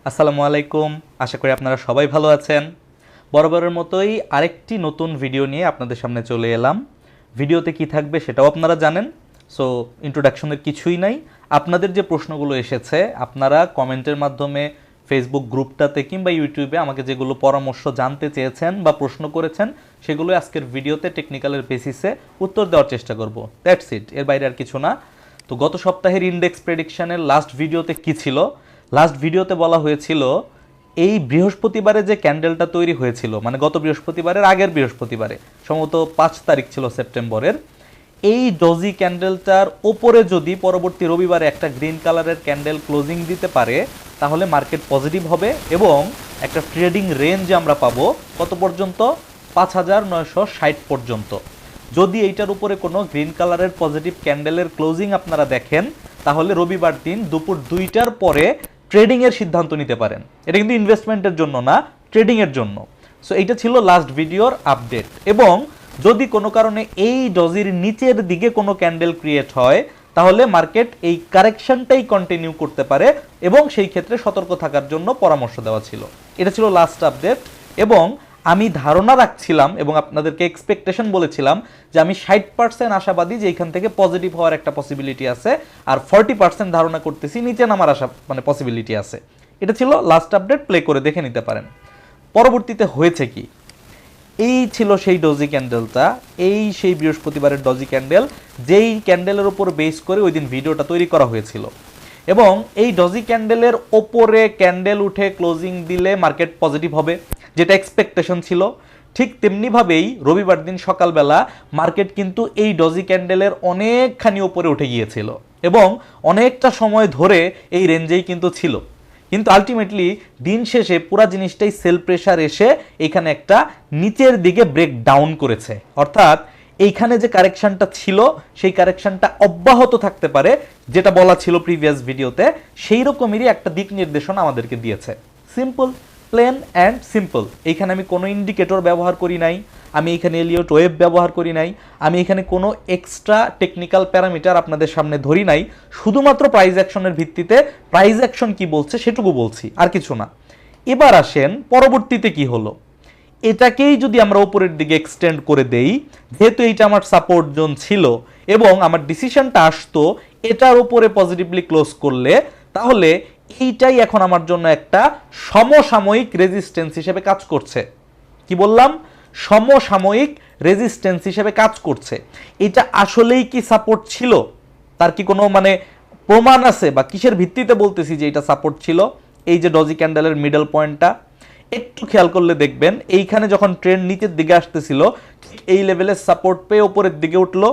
আসসালামু আলাইকুম। আশা করি আপনারা সবাই ভালো আছেন। বরাবরের মতোই আরেকটি নতুন ভিডিও নিয়ে আপনাদের সামনে চলে এলাম। ভিডিওতে কি থাকবে সেটাও আপনারা জানেন। সো ইন্ট্রোডাকশনের কিছুই নাই। আপনাদের যে প্রশ্নগুলো এসেছে আপনারা কমেন্টের মাধ্যমে ফেসবুক গ্রুপটাতে কিংবা ইউটিউবে আমাকে যেগুলো পরামর্শ জানতে চেয়েছেন বা প্রশ্ন করেছেন সেগুলো আজকের ভিডিওতে টেকনিক্যালের বেসিসে উত্তর দেওয়ার চেষ্টা করব। দ্যাটস ইট, এর বাইরে আর কিছু না। তো গত সপ্তাহের ইন্ডেক্স প্রেডিকশনের লাস্ট ভিডিওতে কি ছিল? লাস্ট ভিডিওতে বলা হয়েছিল এই বৃহস্পতিবারে যে ক্যান্ডেলটা তৈরি হয়েছিল, মানে গত বৃহস্পতিবারের আগের বৃহস্পতিবারে, সম্ভবত 5 তারিখ ছিল সেপ্টেম্বরের, এই ডজি ক্যান্ডেলটার ওপরে যদি পরবর্তী রবিবারে একটা গ্রিন কালারের ক্যান্ডেল ক্লোজিং দিতে পারে তাহলে মার্কেট পজিটিভ হবে এবং একটা ট্রেডিং রেঞ্জ আমরা পাবো কত পর্যন্ত? 5,960 পর্যন্ত। যদি এইটার উপরে কোনো গ্রিন কালারের পজিটিভ ক্যান্ডেলের ক্লোজিং আপনারা দেখেন তাহলে রবিবার দিন দুপুর 2টার পরে ট্রেডিংয়ের সিদ্ধান্ত নিতে পারেন। এটা কিন্তু ইনভেস্টমেন্টের জন্য না, ট্রেডিংয়ের জন্য। সো এইটা ছিল লাস্ট ভিডিওর আপডেট। এবং যদি কোনো কারণে এই ডজির নিচের দিকে কোনো ক্যান্ডেল ক্রিয়েট হয় তাহলে মার্কেট এই কারেকশনটাই কন্টিনিউ করতে পারে এবং সেই ক্ষেত্রে সতর্ক থাকার জন্য পরামর্শ দেওয়া ছিল। এটা ছিল লাস্ট আপডেট। এবং আমি ধারণা রাখছিলাম এবং আপনাদেরকে এক্সপেকটেশন বলেছিলাম যে আমি 60% আশাবাদী যে এখান থেকে পজিটিভ হওয়ার একটা পসিবিলিটি আছে, আর 40% ধারণা করতেছি নিচে নামার পসিবিলিটি আছে। এটা ছিল লাস্ট আপডেট, প্লে করে দেখে নিতে পারেন। পরবর্তীতে হয়েছে কি? এই ছিল সেই ডজি ক্যান্ডেলটা, এই সেই বৃহস্পতিবারের ডজি ক্যান্ডেল যেই ক্যান্ডেলের উপর বেস করে ওই দিন ভিডিওটা তৈরি করা হয়েছিল। এবং এই ডজি ক্যান্ডেলের ওপরে ক্যান্ডেল উঠে ক্লোজিং দিলে মার্কেট পজিটিভ হবে, যেটা এক্সপেকটেশন ছিল। ঠিক তেমনিভাবেই রবিবার দিন সকালবেলা মার্কেট কিন্তু এই ডজি ক্যান্ডেলের অনেকখানি ওপরে উঠে গিয়েছিল এবং অনেকটা সময় ধরে এই রেঞ্জেই কিন্তু ছিল। কিন্তু আলটিমেটলি দিন শেষে পুরা জিনিসটাই সেল প্রেশার এসে এখানে একটা নিচের দিকে ব্রেক ডাউন করেছে। অর্থাৎ এইখানে যে কারেকশনটা ছিল সেই কারেকশনটা অব্যাহত থাকতে পারে, যেটা বলা ছিল প্রিভিয়াস ভিডিওতে, সেই রকমেরই একটা দিক নির্দেশনা আমাদেরকে দিয়েছে। Simple, plain and simple. এইখানে আমি কোনো ইন্ডিকেটর ব্যবহার করি নাই, আমি এখানে এলিয়ট ওয়েভ ব্যবহার করি নাই, আমি এখানে কোনো এক্সট্রা টেকনিক্যাল প্যারামিটার আপনাদের সামনে ধরি নাই। শুধুমাত্র প্রাইস অ্যাকশনের ভিত্তিতে প্রাইস অ্যাকশন কি বলছে সেটুকু বলছি, আর কিছু না। এবার আসেন পরবর্তীতে কি হলো। এটাকেই যদি আমরা উপরের দিকে এক্সটেন্ড করে দেই, যেহেতু এইটা আমার সাপোর্ট জোন ছিল এবং আমার ডিসিশনটা আসতো এটার উপরে পজিটিভলি ক্লোজ করলে, তাহলে এইটাই এখন আমার জন্য একটা সমসাময়িক রেজিস্ট্যান্স হিসেবে কাজ করছে। কি বললাম? সমসাময়িক রেজিস্ট্যান্স হিসেবে কাজ করছে। এটা আসলেই কি সাপোর্ট ছিল? তার কি কোনো প্রমাণ আছে বা কিসের ভিত্তিতে বলতেছি যে এটা সাপোর্ট ছিল? এই যে ডজি ক্যান্ডেলের মিডল পয়েন্টটা একটু খেয়াল করলে দেখবেন, এইখানে যখন ট্রেন্ড নিচের দিকে আসতেছিল ঠিক এই লেভেলের সাপোর্ট পেয়ে উপরের দিকে উঠলো।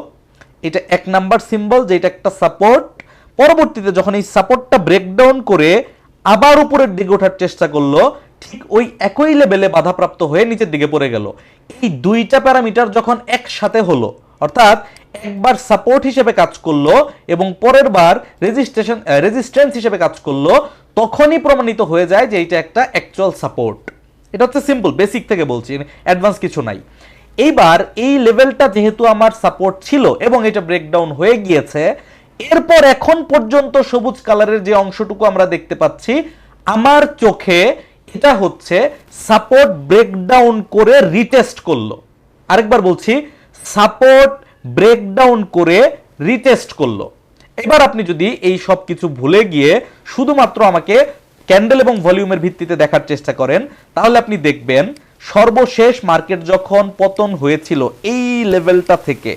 এটা 1 নাম্বার সিম্বল যে এটা একটা সাপোর্ট। পরবর্তীতে যখন এই সাপোর্টটা ব্রেকডাউন করে আবার উপরের দিকে ওঠার চেষ্টা করলো, ঠিক ওই একই লেভেলে বাধাপ্রাপ্ত হয়ে নিচের দিকে পড়ে গেল। এই দুইটা প্যারামিটার যখন একসাথে হলো, অর্থাৎ একবার সাপোর্ট হিসেবে কাজ করলো এবং পরের বার রেজিস্ট্যান্স হিসেবে কাজ করলো, তখনই প্রমাণিত হয়ে যায় যে এটা একটা অ্যাকচুয়াল সাপোর্ট। এটা হচ্ছে সিম্পল, বেসিক থেকে বলছি, অ্যাডভান্স কিছু নাই। এইবার এই লেভেলটা যেহেতু আমার সাপোর্ট ছিল এবং এটা ব্রেকডাউন হয়ে গিয়েছে, এরপর এখন পর্যন্ত সবুজ কালারের যে অংশটুকু আমরা দেখতে পাচ্ছি, আমার চোখে এটা হচ্ছে সাপোর্ট ব্রেকডাউন করে রিটেস্ট করলো। আরেকবার বলছি, সাপোর্ট ব্রেকডাউন করে রিটেস্ট করলো। এবার আপনি যদি এই সব কিছু ভুলে গিয়ে শুধুমাত্র আমাকে ক্যান্ডেল এবং ভলিউমের ভিত্তিতে দেখার চেষ্টা করেন, তাহলে আপনি দেখবেন সর্বশেষ মার্কেট যখন পতন হয়েছিল এই লেভেলটা থেকে,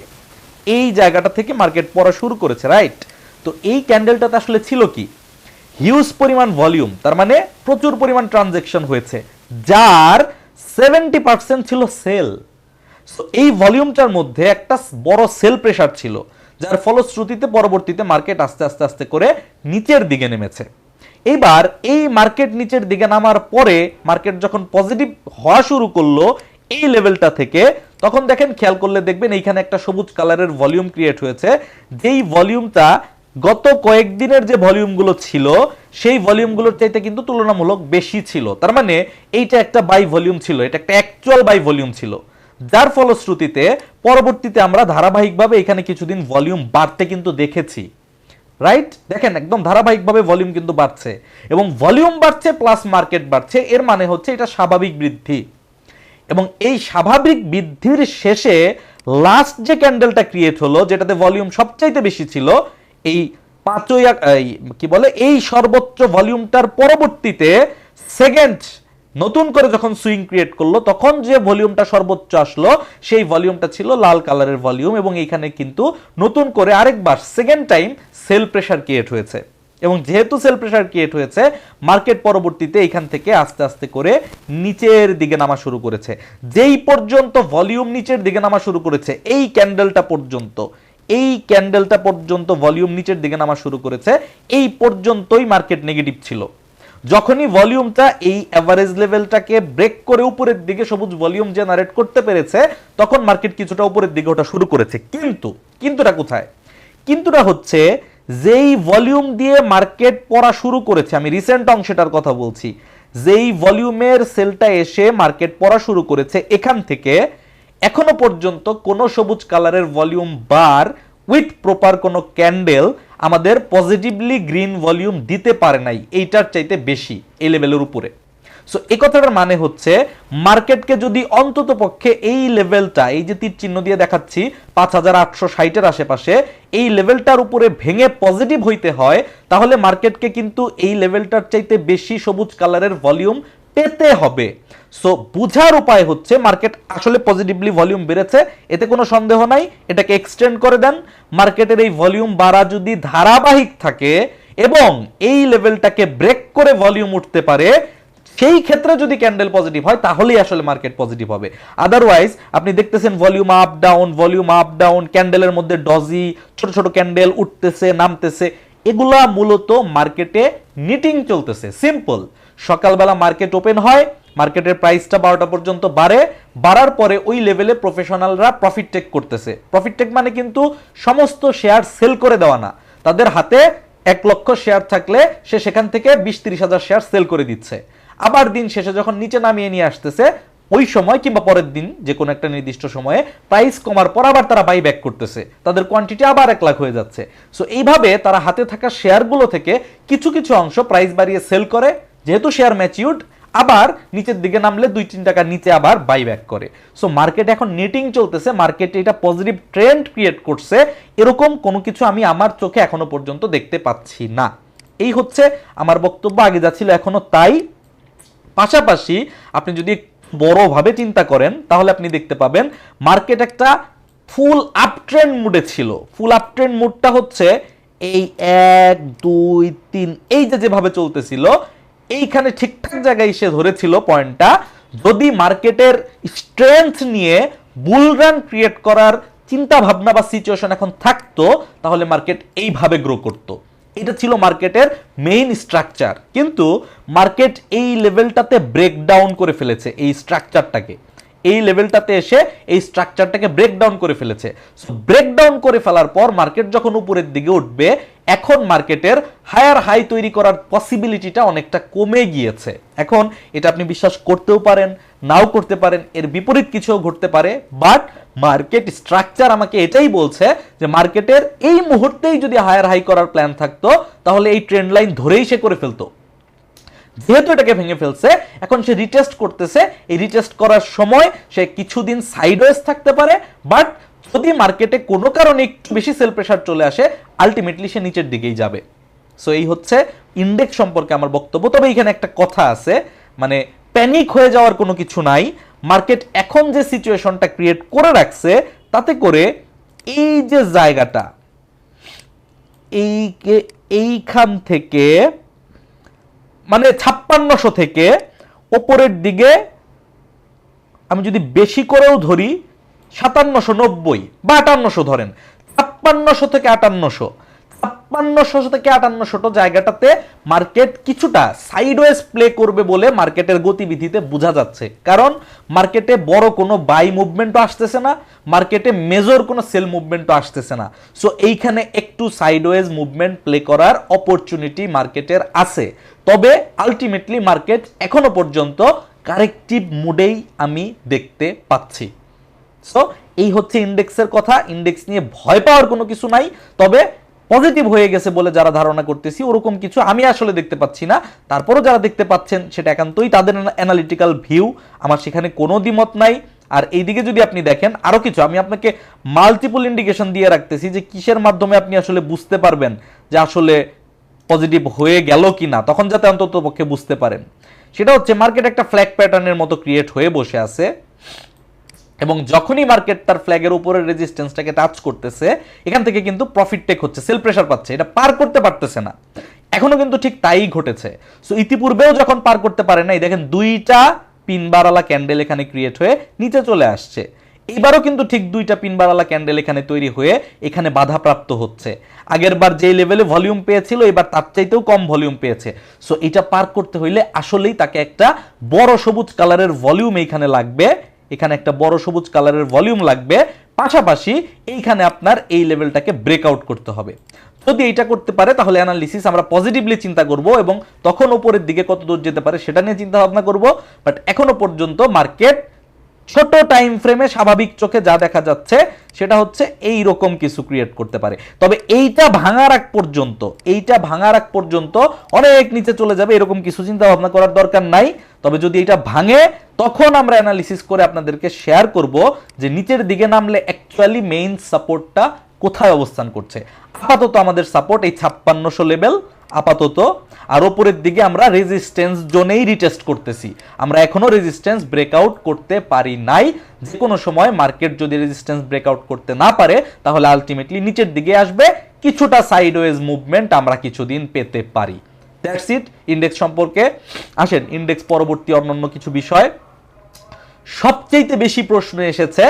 এই জায়গাটা থেকে মার্কেট পড়া শুরু করেছে, রাইট? তো এই ক্যান্ডেলটাতে আসলে ছিল কি? হিউজ পরিমাণ ভলিউম, তার মানে প্রচুর পরিমাণ ট্রানজ্যাকশন হয়েছে, যার 70% ছিল সেল। এই ভলিউমটার মধ্যে একটা বড় সেল প্রেসার ছিল, যার ফলশ্রুতিতে পরবর্তীতে মার্কেট আস্তে আস্তে আস্তে করে নিচের দিকে নেমেছে। এবার এই মার্কেট নিচের দিকে নামার পরে মার্কেট যখন পজিটিভ হওয়া শুরু করলো এই লেভেলটা থেকে, তখন দেখেন, খেয়াল করলে দেখবেন এইখানে একটা সবুজ কালারের ভলিউম ক্রিয়েট হয়েছে, যেই ভলিউমটা গত কয়েকদিনের যে ভলিউমগুলো ছিল সেই ভলিউমগুলোর চাইতে কিন্তু তুলনামূলক বেশি ছিল। তার মানে এইটা একটা বাই ভলিউম ছিল, এটা একটা অ্যাকচুয়াল বাই ভলিউম ছিল, যার ফলশ্রুতিতে পরবর্তীতে আমরা ধারাবাহিকভাবে এখানে কিছুদিন ভলিউম বাড়তে কিন্তু দেখেছি। রাইট, দেখেন একদম ধারাবাহিকভাবে ভলিউম কিন্তু বাড়ছে, এবং ভলিউম বাড়ছে প্লাস মার্কেট বাড়ছে, এর মানে হচ্ছে এটা স্বাভাবিক বৃদ্ধি। এবং এই স্বাভাবিক বৃদ্ধির শেষে লাস্ট যে ক্যান্ডেলটা ক্রিয়েট হলো, যেটাতে ভলিউম সবচাইতে বেশি ছিল, এই কি বলে, এই সর্বোচ্চ ভলিউমটার পরবর্তীতে সেকেন্ড নতুন করে যখন সুইং ক্রিয়েট করলো, তখন যে ভলিউমটা সর্বোচ্চ আসলো সেই ভলিউমটা ছিল লাল কালারের ভলিউম, এবং এইখানে কিন্তু নতুন করে আরেকবার second time sell pressure create হয়েছে। এবং যেহেতু সেল প্রেসার ক্রিয়েট হয়েছে, মার্কেট পরবর্তীতে এখান থেকে আস্তে আস্তে করে নিচের দিকে নামা শুরু করেছে। যেই পর্যন্ত ভলিউম নিচের দিকে নামা শুরু করেছে, এই ক্যান্ডেলটা পর্যন্ত ভলিউম নিচের দিকে নামা শুরু করেছে, এই পর্যন্তই মার্কেট নেগেটিভ ছিল। যখনই ভলিউমটা এই এভারেজ লেভেলটাকে ব্রেক করে উপরের দিকে সবুজ ভলিউম জেনারেট করতে পেরেছে, তখন মার্কেট কিছুটা উপরের দিকে ওঠা শুরু করেছে। কিন্তুটা কোথায়? কিন্তুটা হচ্ছে যেই ভলিউম দিয়ে মার্কেট পড়া শুরু করেছে, আমি রিসেন্ট অংশটার কথা বলছি, যেই ভলিউমের সেলটা এসে মার্কেট পড়া শুরু করেছে, এখান থেকে এখনো পর্যন্ত কোনো সবুজ কালারের ভলিউম বার উইথ প্রপার কোনো ক্যান্ডেল আমাদের পজিটিভলি গ্রিন ভলিউম দিতে পারে নাই, এইটার চাইতে বেশি এই লেভেলের উপরে। সো এই কথাটার মানে হচ্ছে মার্কেটকে যদি অন্তত পক্ষে এই লেভেলটা, এই যে তীর চিহ্ন দিয়ে দেখাচ্ছি 5860-এর আশেপাশে, এই লেভেলটার উপরে ভেঙে পজিটিভ হইতে হয়, তাহলে মার্কেটকে কিন্তু এই লেভেলটার চাইতে বেশি সবুজ কালারের ভলিউম পেতে হবে। সো বুঝার উপায় হচ্ছে মার্কেট আসলে পজিটিভলি ভলিউম বেড়েছে, এতে কোনো সন্দেহ নাই, এটাকে এক্সটেন্ড করে দেন। মার্কেটের এই ভলিউম বাড়া যদি ধারাবাহিক থাকে এবং এই লেভেলটাকে ব্রেক করে ভলিউম উঠতে পারে, সেই ক্ষেত্রে যদি ক্যান্ডেল পজিটিভ হয়, তাহলেই আসলে মার্কেট পজিটিভ হবে। আদারওয়াইজ আপনি দেখতেছেন ভলিউম আপ ডাউন, ক্যান্ডেলের মধ্যে ডজি ছোট ছোট ক্যান্ডেল উঠতেছে নামতেছে, এগুলা মূলত মার্কেটে নিটিং চলতেছে। সিম্পল, সকালবেলা মার্কেট ওপেন হয়, মার্কেটের প্রাইসটা 12টা পর্যন্ত বাড়ার পরে ওই লেভেলে প্রফেশনালরা প্রফিট টেক করতেছে। প্রফিট টেক মানে কিন্তু সমস্ত শেয়ার সেল করে দেওয়া না, তাদের হাতে 1 লক্ষ শেয়ার থাকলে সে সেখান থেকে 20-30 হাজার শেয়ার সেল করে দিচ্ছে। আবার দিন শেষে যখন নিচে নামিয়ে নিয়ে আসতেছে, ওই সময় কিংবা পরের দিন যে কোনো একটা নির্দিষ্ট সময়ে প্রাইস কমার পর আবার তারা বাই ব্যাক করতেছে, তাদের কোয়ান্টিটি আবার 1 লাখ হয়ে যাচ্ছে। সো এইভাবে তারা হাতে থাকা শেয়ারগুলো থেকে কিছু কিছু অংশ প্রাইস বাড়িয়ে সেল করে, যেহেতু শেয়ার ম্যাচিউরড, আবার নিচের দিকে নামলে 2-3 টাকা নিচে আবার বাই ব্যাক করে। সো মার্কেট এখন নেটিং চলতেছে, মার্কেটে এটা পজিটিভ ট্রেন্ড ক্রিয়েট করছে, এরকম কোনো কিছু আমি আমার চোখে এখনো পর্যন্ত দেখতে পাচ্ছি না। এই হচ্ছে আমার বক্তব্য, আগে যাচ্ছিল এখনো তাই। পাশাপাশি আপনি যদি বড়ভাবে চিন্তা করেন, তাহলে আপনি দেখতে পাবেন মার্কেট একটা ফুল আপ ট্রেন্ড মুডে ছিল। ফুল আপ ট্রেন্ড মুডটা হচ্ছে এই 1 2 3 এই যেভাবে চলতেছিল, এইখানে ঠিকঠাক জায়গায় এসে ধরেছিল পয়েন্টটা। যদি মার্কেটের স্ট্রেংথ নিয়ে বুল রান ক্রিয়েট করার চিন্তা ভাবনা বা সিচুয়েশন এখন থাকতো, তাহলে মার্কেট এইভাবে গ্রো করতো। এটা ছিল মার্কেটের মেইন স্ট্রাকচার। কিন্তু মার্কেট এই লেভেলটাতে ব্রেকডাউন করে ফেলেছে, এই স্ট্রাকচারটাকে, এই লেভেলটাতে এসে এই স্ট্রাকচারটাকে ব্রেকডাউন করে ফেলেছে। সো ব্রেকডাউন করে ফেলার পর মার্কেট যখন উপরের দিকে উঠবে, এখন মার্কেটের হায়ার হাই তৈরি করার পসিবিলিটিটা অনেকটা কমে গিয়েছে। এখন এটা আপনি বিশ্বাস করতেও পারেন, নাও করতে পারেন, এর বিপরীত কিছুও ঘটতে পারে, বাট মার্কেট স্ট্রাকচার আমাকে এটাই বলছে যে মার্কেটের এই মুহূর্তেই যদি হায়ার হাই করার প্ল্যান থাকতো, তাহলে এই ট্রেন্ড লাইন ধরেই সে করে ফেলতো। যেহেতু এটাকে ভেঙে ফেলছে, এখন সে রিটেস্ট করতেছে। এই রিটেস্ট করার সময় সে কিছুদিন সাইডওয়েজ থাকতে পারে, বাট যদি মার্কেটে কোনো কারণে একটু বেশি সেল প্রেসার চলে আসে, আলটিমেটলি সে নিচের দিকেই যাবে। সো এই হচ্ছে ইন্ডেক্স সম্পর্কে আমার বক্তব্য। তবে এখানে একটা কথা আছে, মানে প্যানিক হয়ে যাওয়ার কোনো কিছু নাই। মার্কেট এখন যে সিচুয়েশনটা ক্রিয়েট করে রাখছে, তাতে করে এই যে জায়গাটা, এইখান থেকে মানে 5600 থেকে ওপরের দিকে আমি যদি বেশি করেও ধরি 5790 বা 5800 ধরেন, 5600 থেকে 5800 জায়গাটাতে মার্কেট কিছুটা সাইডওয়েজ প্লে করবে বলে মার্কেটের গতিবিধিতে বোঝা যাচ্ছে। কারণ মার্কেটে বড় কোনো বাই মুভমেন্টও আসতেছে না, মার্কেটে মেজর কোনো সেল মুভমেন্টও আসতেছে না। সো এইখানে একটু সাইডওয়েজ মুভমেন্ট প্লে করার অপরচুনিটি মার্কেটের আছে। তবে আলটিমেটলি মার্কেট এখনো পর্যন্ত কারেক্টিভ মুডেই আমি দেখতে পাচ্ছি। সো এই হচ্ছে ইন্ডেক্সের কথা। ইন্ডেক্স নিয়ে ভয় পাওয়ার কোনো কিছু নাই, তবে পজিটিভ হয়ে গেছে বলে যারা ধারণা করতেছি ওরকম কিছু আমি আসলে দেখতে পাচ্ছি না। তারপরও যারা দেখতে পাচ্ছেন সেটা একান্তই তাদের অ্যানালিটিক্যাল ভিউ, আমার সেখানে কোনো দ্বিমত নাই। আর এইদিকে যদি আপনি দেখেন আরো কিছু, আমি আপনাকে মাল্টিপল ইন্ডিকেশন দিয়ে রাখতেছি যে কিসের মাধ্যমে আপনি আসলে বুঝতে পারবেন যে আসলে পজিটিভ হয়ে গেল কিনা, তখন যাতে অন্তত পক্ষে বুঝতে পারেন। সেটা হচ্ছে মার্কেট একটা ফ্ল্যাগ প্যাটার্নের মতো ক্রিয়েট হয়ে বসে আছে এবং যখনই মার্কেট তার ফ্ল্যাগের উপরে রেজিস্ট্যান্সটাকে টাচ করতেছে এখান থেকে কিন্তু প্রফিট টেক হচ্ছে, সেল প্রেসার পাচ্ছে, এটা পার করতে পারতেছে না। এখনো কিন্তু ঠিক তাই ঘটেছে। সো ইতিপূর্বেও যখন পার করতে পারে নাই, দেখেন দুইটা পিনবারওয়ালা ক্যান্ডেল এখানে ক্রিয়েট হয়ে নিচে চলে আসছে। এবারও কিন্তু ঠিক দুইটা পিনবারওয়ালা ক্যান্ডেল এখানে তৈরি হয়ে এখানে বাধাপ্রাপ্ত হচ্ছে। আগের বার যে লেভেলে ভলিউম পেয়েছিল এবার তার চাইতেও কম ভলিউম পেয়েছে। সো এটা পার করতে হইলে আসলেই তাকে একটা বড় সবুজ কালারের ভলিউম এইখানে লাগবে, এখানে একটা বড় সবুজ কালারের ভলিউম লাগবে, পাশাপাশি এইখানে আপনার এই লেভেলটাকে ব্রেকআউট করতে হবে। যদি এইটা করতে পারে তাহলে অ্যানালিসিস আমরা পজিটিভলি চিন্তা করব এবং তখন উপরের দিকে কত দূর যেতে পারে সেটা নিয়ে চিন্তা ভাবনা করব। বাট এখনো পর্যন্ত মার্কেট ছোট টাইম ফ্রেমে স্বাভাবিক চোখে যা দেখা যাচ্ছে সেটা হচ্ছে এই রকম কিছু ক্রিয়েট করতে পারে। তবে এইটা ভাঙার আগ পর্যন্ত অনেক নিচে চলে যাবে এরকম কিছু চিন্তা ভাবনা করার দরকার নাই। তবে যদি এটা ভাঙে তখন আমরা অ্যানালিসিস করে আপনাদেরকে শেয়ার করব যে নিচের দিকে নামলে অ্যাকচুয়ালি মেইন সাপোর্টটা কোথায় অবস্থান করছে। আপাতত আমাদের সাপোর্ট এই 5600 লেভেল আপাতত, আর ওপরের দিকে আমরা রেজিস্ট্যান্স জোনেই রিটেস্ট করতেছি। আমরা এখনো রেজিস্ট্যান্স ব্রেকআউট করতে পারি নাই। যে কোনো সময় মার্কেট যদি রেজিস্ট্যান্স ব্রেকআউট করতে না পারে তাহলে আলটিমেটলি নিচের দিকে আসবে, কিছুটা সাইডওয়েজ মুভমেন্ট আমরা কিছুদিন পেতে পারি। দ্যাটস ইট ইন্ডেক্স সম্পর্কে। আসেন ইন্ডেক্স পরবর্তী অন্যান্য কিছু বিষয়। সবচেয়ে বেশি প্রশ্ন এসেছে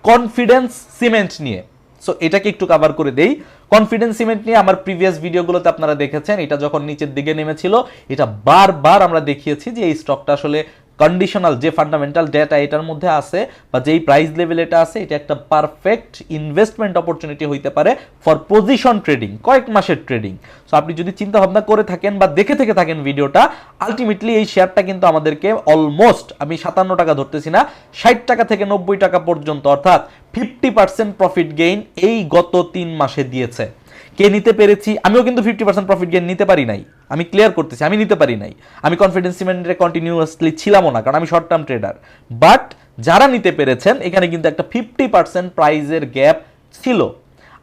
কনফিডেন্স সিমেন্ট নিয়ে। সো এটাকে একটু কভার করে দেই। কনফিডেন্স সিমেন্ট নিয়ে আমার প্রিভিয়াস ভিডিওগুলোতে আপনারা দেখেছেন, এটা যখন নিচের দিকে নেমেছিল এটা বারবার আমরা দেখিয়েছি যে এই স্টকটা আসলে কন্ডিশনাল যে ফান্ডামেন্টাল ডেটা এটার মধ্যে আছে বা যেই প্রাইস লেভেল এটা আছে এটা একটা পারফেক্ট ইনভেস্টমেন্ট অপরচুনিটি হইতে পারে ফর পজিশন ট্রেডিং, কয়েক মাসের ট্রেডিং। সো আপনি যদি চিন্তা ভাবনা করে থাকেন বা দেখে থেকে থাকেন ভিডিওটা, আলটিমেটলি এই শেয়ারটা কিন্তু আমাদেরকে অলমোস্ট, আমি 57 টাকা ধরতেছি না, 60 টাকা থেকে 90 টাকা পর্যন্ত অর্থাৎ 50% প্রফিট গেইন এই গত 3 মাসে দিয়েছে। কে নিতে পেরেছি? আমিও কিন্তু 50% প্রফিট গেইন নিতে পারি নাই, আমি ক্লিয়ার করতেছি, আমি নিতে পারি নাই। আমি কনফিডেন্স সিমেন্টে কন্টিনিউয়াসলি ছিলামও না, কারণ আমি শর্ট টার্ম ট্রেডার। বাট যারা নিতে পেরেছেন এখানে কিন্তু একটা 50% প্রাইজের গ্যাপ ছিল।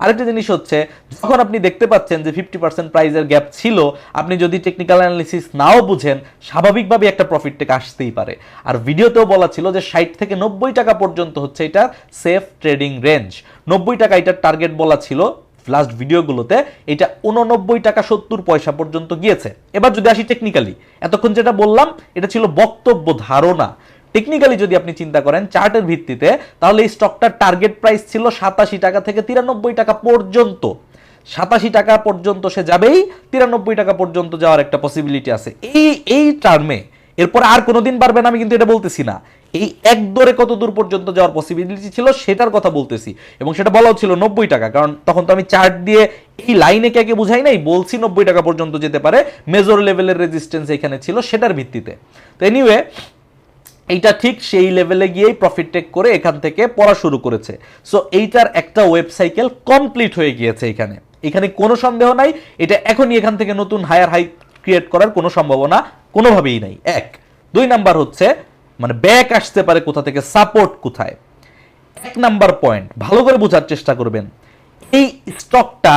আরেকটা জিনিস হচ্ছে, যখন আপনি দেখতে পাচ্ছেন যে 50% প্রাইজের গ্যাপ ছিল, আপনি যদি টেকনিক্যাল অ্যানালিসিস নাও বুঝেন স্বাভাবিকভাবে একটা প্রফিট টেক আসতেই পারে। আর ভিডিওতেও বলা ছিল যে 60 থেকে 90 টাকা পর্যন্ত হচ্ছে এটা সেফ ট্রেডিং রেঞ্জ। 90 টাকা এটার টার্গেট বলা ছিল লাস্ট ভিডিওগুলোতে, এটা 89 টাকা 70 পয়সা পর্যন্ত গিয়েছে। এবার যদি আসি টেকনিক্যালি, এতক্ষণ যেটা বললাম এটা ছিল বক্তব্য, ধারণা। টেকনিক্যালি যদি আপনি চিন্তা করেন চার্টের ভিত্তিতে, তাহলে এই স্টকটার টার্গেট প্রাইস ছিল 87 টাকা থেকে 93 টাকা পর্যন্ত। 87 টাকা পর্যন্ত সে যাবেই, 93 টাকা পর্যন্ত যাওয়ার একটা পসিবিলিটি আছে এই টার্মে। এরপর আর কোনোদিন পারবে না আমি কিন্তু এটা বলতেছি না, এই এক দরে কত দূর পর্যন্ত যাওয়ার পসিবিলিটি ছিল সেটার কথা বলতেছি। এবং সেটা বলাও ছিল 90 টাকা, কারণ তখন তো আমি চার্ট দিয়ে এই লাইনে কে বুঝাই নাই, বলছি 90 টাকা পর্যন্ত যেতে পারে, মেজর লেভেলের রেজিস্ট্যান্স এখানে ছিল সেটার ভিত্তিতে। তো এনিওয়ে এইটা ঠিক সেই লেভেলে গিয়েই প্রফিট টেক করে এখান থেকে পড়া শুরু করেছে। সো এইটার একটা ওয়েব সাইকেল কমপ্লিট হয়ে গিয়েছে এখানে কোনো সন্দেহ নাই। এটা এখনই এখান থেকে নতুন হায়ার হাই ক্রিয়েট করার কোনো সম্ভাবনা কোনোভাবেই নাই। 1 2 নাম্বার হচ্ছে মানে ব্যাক আসতে পারে কোথা থেকে, সাপোর্ট কোথায়। 1 নাম্বার পয়েন্ট ভালো করে বোঝার চেষ্টা করবেন, এই স্টকটা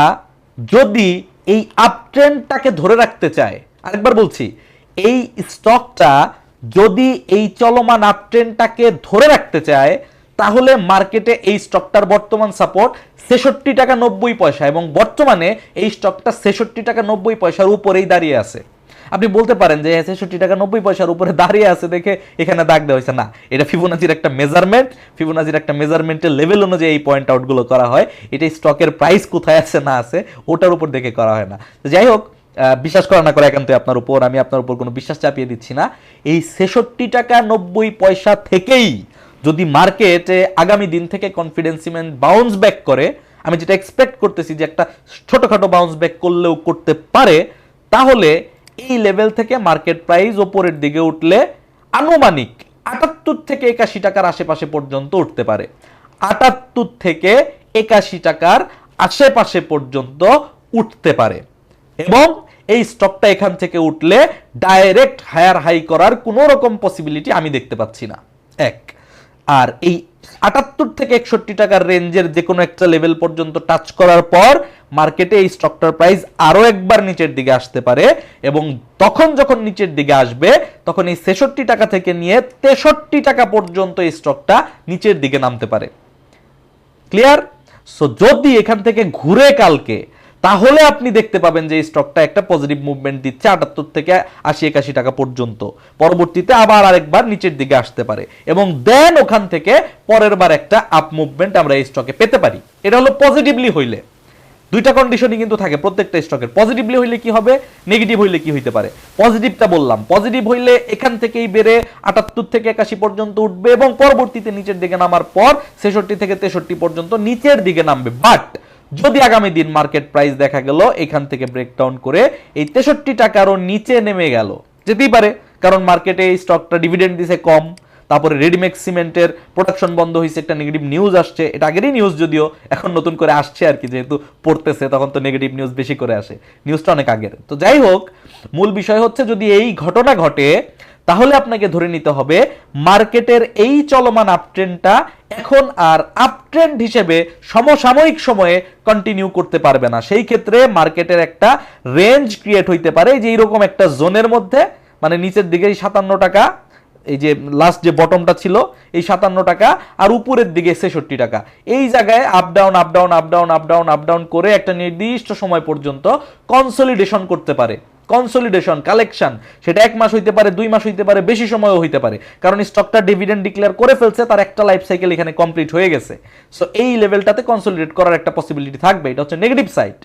যদি এই আপ ট্রেন্ডটাকে ধরে রাখতে চায়, আরেকবার বলছি, এই স্টকটা যদি এই চলমান আপ ট্রেন্ডটাকে ধরে রাখতে চায় তাহলে মার্কেটে এই স্টকটার বর্তমান সাপোর্ট 66 টাকা 90 পয়সা, এবং বর্তমানে এই স্টকটা 66 টাকা 90 পয়সার উপরেই দাঁড়িয়ে আছে। আপনি বলতে পারেন যে 66 টাকা 90 পয়সার উপরে দাঁড়িয়ে আছে দেখে এখানে দাগ দেওয়া হয়েছে, না, এটা ফিবোনাচির একটা মেজারমেন্ট, ফিবোনাচির একটা মেজারমেন্টের লেভেল অনুযায়ী এই পয়েন্ট আউটগুলো করা হয়। এটা স্টকের প্রাইস কোথায় আছে না আছে ওটার উপর দেখে করা হয় না। যাই হোক, বিশ্বাস করা না করে একান্তই আপনার উপর, আমি আপনার উপর কোনো বিশ্বাস চাপিয়ে দিচ্ছি না। এই 66 টাকা 90 পয়সা থেকেই যদি মার্কেটে আগামী দিন থেকে কনফিডেন্স সিমেন্ট বাউন্স ব্যাক করে, আমি যেটা এক্সপেক্ট করতেছি যে একটা ছোটখাটো বাউন্স ব্যাক করলেও করতে পারে, তাহলে এই লেভেল থেকে মার্কেট প্রাইস ওপরের দিকে উঠলে আনুমানিক 78 থেকে 81 টাকার আশেপাশে পর্যন্ত উঠতে পারে। 78 থেকে 81 টাকার আশেপাশে পর্যন্ত উঠতে পারে এবং এই স্টকটা এখান থেকে উঠলে ডাইরেক্ট হায়ার হাই করার কোনো রকম পসিবিলিটি আমি দেখতে পাচ্ছি না। এক, আর এই 78 থেকে 61 টাকার রেঞ্জের যে কোনো একটা লেভেল পর্যন্ত টাচ করার পর মার্কেটে এই স্টকটার প্রাইস আরো একবার নিচের দিকে আসতে পারে এবং তখন যখন নিচের দিকে আসবে তখন এই 66 টাকা থেকে নিয়ে 63 টাকা পর্যন্ত এই স্টকটা নিচের দিকে নামতে পারে। ক্লিয়ার? সো যদি এখান থেকে ঘুরে কালকে, তাহলে আপনি দেখতে পাবেন যে এই স্টকটা একটা পজিটিভ মুভমেন্ট দিচ্ছে 78 থেকে 80-81 টাকা পর্যন্ত, পরবর্তীতে আবার আরেকবার নিচের দিকে আসতে পারে এবং দেন ওখান থেকে পরের বার একটা আপ মুভমেন্ট আমরা এই স্টকে পেতে পারি। এটা হলো পজিটিভলি হইলে। দুইটা কন্ডিশনই কিন্তু থাকে প্রত্যেকটা স্টকের। পজিটিভলি হইলে কি হবে, নেগেটিভ হইলে কি হইতে পারে। পজিটিভটা বললাম, পজিটিভ হইলে এখান থেকেই বেড়ে 78 থেকে 81 পর্যন্ত উঠবে এবং পরবর্তীতে নিচের দিকে নামার পর 66 থেকে 63 পর্যন্ত নিচের দিকে নামবে। বাট যদি আগামী দিন মার্কেট প্রাইস দেখা গেল এখান থেকে ব্রেকডাউন করে এই 63 টাকারও নিচে নেমে গেল, যেতেই পারে, কারণ মার্কেটে এই স্টকটা ডিভিডেন্ড দিছে কম, তারপরে রেডিমেক্স সিমেন্টের প্রোডাকশন বন্ধ হয়েছে, একটা নেগেটিভ নিউজ আসছে। এটা আগেরই নিউজ, যদিও এখন নতুন করে আসছে আর কি, যেহেতু পড়তেছে তখন তো নেগেটিভ নিউজ বেশি করে আসে, নিউজটা অনেক আগের। তো যাই হোক, মূল বিষয় হচ্ছে যদি এই ঘটনা ঘটে তাহলে আপনাকে ধরে নিতে হবে মার্কেটের এই চলমান আপট্রেন্ডটা এখন আর আপট্রেন্ড হিসেবে সমসাময়িক সময়ে কন্টিনিউ করতে পারবে না। সেই ক্ষেত্রে মার্কেটের একটা রেঞ্জ ক্রিয়েট হইতে পারে যে এইরকম একটা জোনের মধ্যে, মানে নিচের দিকে 57 টাকা, এই যে লাস্ট যে বটমটা ছিল এই 57 টাকা, আর উপরের দিকে 66 টাকা, এই জায়গায় up down up down up down up down up down করে একটা নির্দিষ্ট সময় পর্যন্ত কনসলিডেশন করতে পারে। কনসলিডেশন, কালেকশন, সেটা 1 মাস হইতে পারে, 2 মাস হইতে পারে, বেশি সময়ও হইতে পারে, কারণ স্টকটা ডিভিডেন্ড ডিক্লেয়ার করে ফেলছে, তার একটা লাইফ সাইকেল এখানে কমপ্লিট হয়ে গেছে। সো এই লেভেলটাতে কনসলিডেট করার একটা পসিবিলিটি থাকবে। এটা হচ্ছে নেগেটিভ সাইড।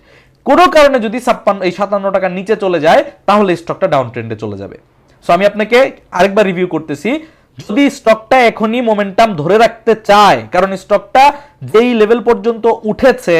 কোনো কারণে যদি 57 টাকার নিচে চলে যায় তাহলে স্টকটা ডাউন ট্রেন্ডে চলে যাবে। সো আমি আপনাকে আরেকবার রিভিউ করতেছি, যদি স্টকটা এখনই মোমেন্টাম ধরে রাখতে চায়, কারণ স্টকটা যেই লেভেল পর্যন্ত উঠেছে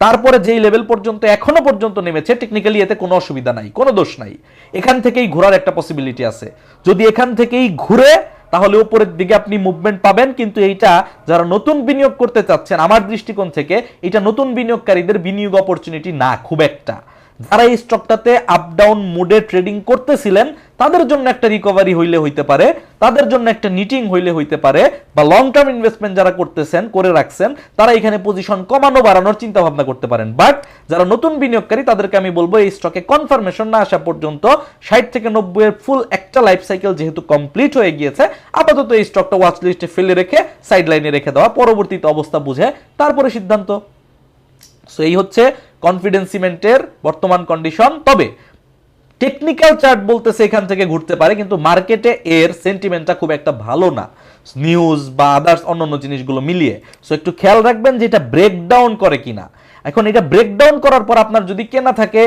তারপরে যেই লেভেল পর্যন্ত এখনো পর্যন্ত নেমেছে, টেকনিক্যালি এতে কোনো অসুবিধা নাই, কোনো দোষ নাই, এখান থেকেই ঘোরার একটা পসিবিলিটি আছে। যদি এখান থেকেই ঘুরে তাহলে উপরের দিকে আপনি মুভমেন্ট পাবেন, কিন্তু এইটা যারা নতুন বিনিয়োগ করতে চাচ্ছেন, আমার দৃষ্টিকোণ থেকে এটা নতুন বিনিয়োগকারীদের বিনিয়োগ অপরচুনিটি না খুব একটা। যারা এই স্টকটাতে আপ ডাউন মোডে ট্রেডিং করতেছিলেন তাদের জন্য একটা রিকভারি হইলে হইতে পারে, তাদের জন্য একটা নিটিং হইলে হইতে পারে, বা লং টার্ম ইনভেস্টমেন্ট যারা করতেছেন, করে রাখছেন, তারা এখানে পজিশন কমানো বাড়ানোর চিন্তা ভাবনা করতে পারেন। বাট যারা নতুন বিনিয়োগকারী তাদেরকে আমি বলবো এই স্টকে কনফার্মেশন না আসা পর্যন্ত 60 থেকে 90 এর ফুল একটা লাইফ সাইকেল যেহেতু কমপ্লিট হয়ে গিয়েছে, আপাতত এই স্টকটা ওয়াচ লিস্টে ফেলে রেখে সাইড লাইনে রেখে দেওয়া, পরবর্তীতে অবস্থা বুঝে তারপরে সিদ্ধান্ত। সো এই হচ্ছে কনফিডেন্স সিমেন্টের বর্তমান কন্ডিশন। তবে টেকনিক্যাল চার্ট বলতেছে এখান থেকে ঘুরতে পারে, কিন্তু মার্কেটে এর সেন্টিমেন্টটা খুব একটা ভালো না, নিউজ বা আদার্স অন্যান্য জিনিসগুলো মিলিয়ে। সো একটু খেয়াল রাখবেন যে এটা ব্রেকডাউন করে কিনা। এখন এটা ব্রেকডাউন করার পর আপনার যদি কেনা থাকে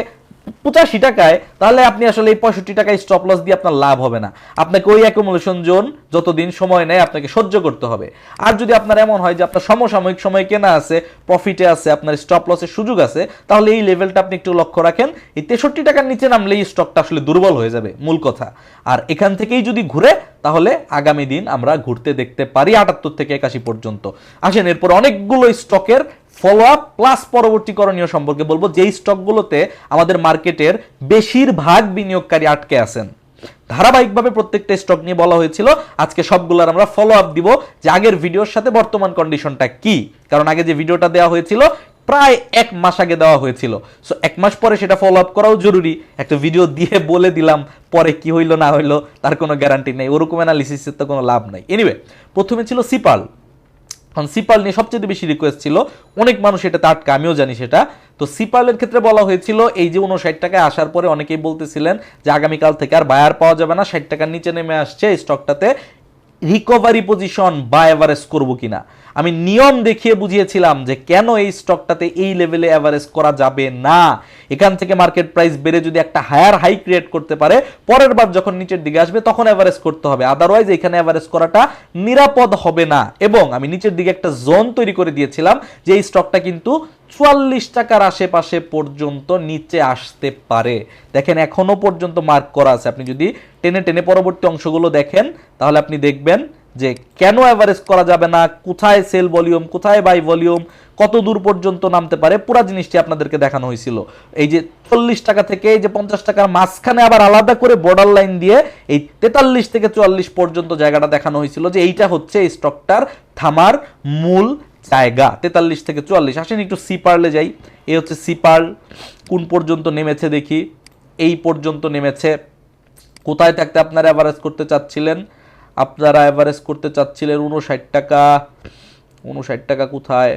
85 টাকায়, তাহলে আপনি আসলে এই 65 টাকায় স্টপ লস দিয়ে আপনার লাভ হবে না। আপনাকে ওই অ্যাকুমুলেশন জোন যতদিন সময় নেয় আপনাকে সহ্য করতে হবে। আর যদি আপনার এমন হয় যে আপনার সমসাময়িক সময় কেনা আছে, প্রফিটে আছে, আপনার স্টপ লসের সুযোগ আছে, তাহলে এই লেভেলটা আপনি একটু লক্ষ্য রাখেন। এই 63 টাকার নিচে নামলে এই স্টকটা আসলে দুর্বল হয়ে যাবে, মূল কথা। আর এখান থেকেই যদি ঘুরে তাহলে আগামী দিন আমরা ঘুরতে দেখতে পারি 78 থেকে 81 পর্যন্ত। আসেন এরপর অনেকগুলো স্টকের ফলো আপ প্লাস পরবর্তী করণীয় সম্পর্কে বলবো, যেই স্টকগুলোতে আমাদের মার্কেটের বেশিরভাগ বিনিয়োগকারী আটকে আছেন। ধারাবাহিকভাবে প্রত্যেকটা স্টক নিয়ে বলা হয়েছিল, আজকে সবগুলোর আমরা ফলো আপ দিব যে আগের ভিডিওর সাথে বর্তমান কন্ডিশনটা কি। কারণ আগে যে ভিডিওটা দেওয়া হয়েছিল প্রায় 1 মাস আগে দেওয়া হয়েছিল, সো 1 মাস পরে সেটা ফলো আপ করাও জরুরি। একটা ভিডিও দিয়ে বলে দিলাম পরে কি হইলো না হইলো তার কোনো গ্যারান্টি নেই, ওরকম অ্যানালিসিসের তো কোনো লাভ নাই। এনিওয়ে, প্রথমে ছিল সিপাল। কারণ সিপাল নিয়ে সবচেয়ে বেশি রিকোয়েস্ট ছিল, অনেক মানুষ এটাতে আটকা, আমিও জানি সেটা। তো সিপালের ক্ষেত্রে বলা হয়েছিল এই যে 59 টাকায় আসার পরে অনেকেই বলতেছিলেন যে আগামীকাল থেকে আর বায়ার পাওয়া যাবে না, 60 টাকার নিচে নেমে আসছে স্টকটাতে, রিকভারি পজিশন বা এভারেজ করবো কিনা। আমি নিয়ম দেখিয়ে বুঝিয়েছিলাম যে কেন এই স্টকটাতে এই লেভেলে এভারেজ করা যাবে না। এখান থেকে মার্কেট প্রাইস বেড়ে যদি একটা হায়ার হাই ক্রিয়েট করতে পারে, পরের বার যখন নিচের দিকে আসবে তখন এভারেজ করতে হবে, আদারওয়াইজ এখানে এভারেজ করাটা নিরাপদ হবে না। এবং আমি নিচের দিকে একটা জোন তৈরি করে দিয়েছিলাম যে এই স্টকটা কিন্তু 44 টাকার আশেপাশে পর্যন্ত নিচে আসতে পারে। দেখেন এখনো পর্যন্ত মার্ক করা আছে, আপনি যদি টেনে টেনে পরবর্তী অংশগুলো দেখেন তাহলে আপনি দেখবেন যে কেন অ্যাভারেজ করা যাবে না, কোথায় সেল ভলিউম, কোথায় বাই ভলিউম, কত দূর পর্যন্ত নামতে পারে, পুরো জিনিসটি আপনাদেরকে দেখানো হয়েছিল। এই যে 40 টাকা থেকে এই যে 50 টাকার মাঝখানে আবার আলাদা করে বর্ডার লাইন দিয়ে এই 43 থেকে 44 পর্যন্ত জায়গাটা দেখানো হয়েছিল যে এইটা হচ্ছে এই স্টকটার থামার মূল জায়গা, 43 থেকে 44। আসেন একটু সিপার্লে যাই। এই হচ্ছে সিপার্ল, কোন পর্যন্ত নেমেছে দেখি, এই পর্যন্ত নেমেছে। কোথায় থাকতে আপনারা অ্যাভারেজ করতে চাচ্ছিলেন? আপনারা অ্যাভারেজ করতে চাচ্ছিলেন 59 টাকা। 59 টাকা কোথায়?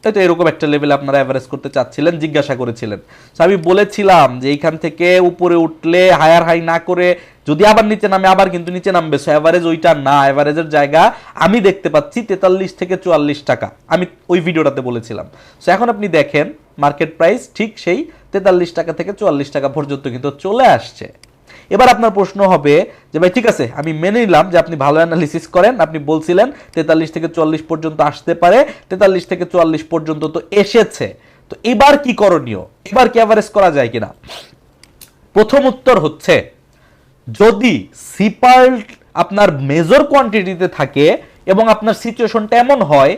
তাই তো এরকম একটা লেভেলে আপনারা অ্যাভারেজ করতে চাচ্ছিলেন, জিজ্ঞাসা করেছিলেন। আমি বলেছিলাম যে এইখান থেকে উপরে উঠলে হায়ার হাই না করে যদি আবার নিচে নামে, আবার কিন্তু নিচে নামবে। সো অ্যাভারেজ ওইটা না, অ্যাভারেজের জায়গা আমি দেখতে পাচ্ছি 43 থেকে 44 টাকা, আমি ওই ভিডিওটাতে বলেছিলাম। সো এখন আপনি দেখেন মার্কেট প্রাইস ঠিক সেই 43 টাকা থেকে 44 টাকা পর্যন্ত কিন্তু চলে আসছে। এবার আপনার প্রশ্ন হবে যে ভাই ঠিক আছে, আমি মেনে নিলাম যে আপনি ভালো অ্যানালিসিস করেন, আপনি বলছিলেন 43 থেকে 44 পর্যন্ত আসতে পারে, 43 থেকে 44 পর্যন্ত তো এসেছে, তো এবার কি করণীয়, এবার কি অ্যাভারেজ করা যায় কিনা? প্রথম উত্তর হচ্ছে, যদি সিপার্ল আপনার মেজর কোয়ান্টিটিতে থাকে এবং আপনার সিচুয়েশনটা এমন হয়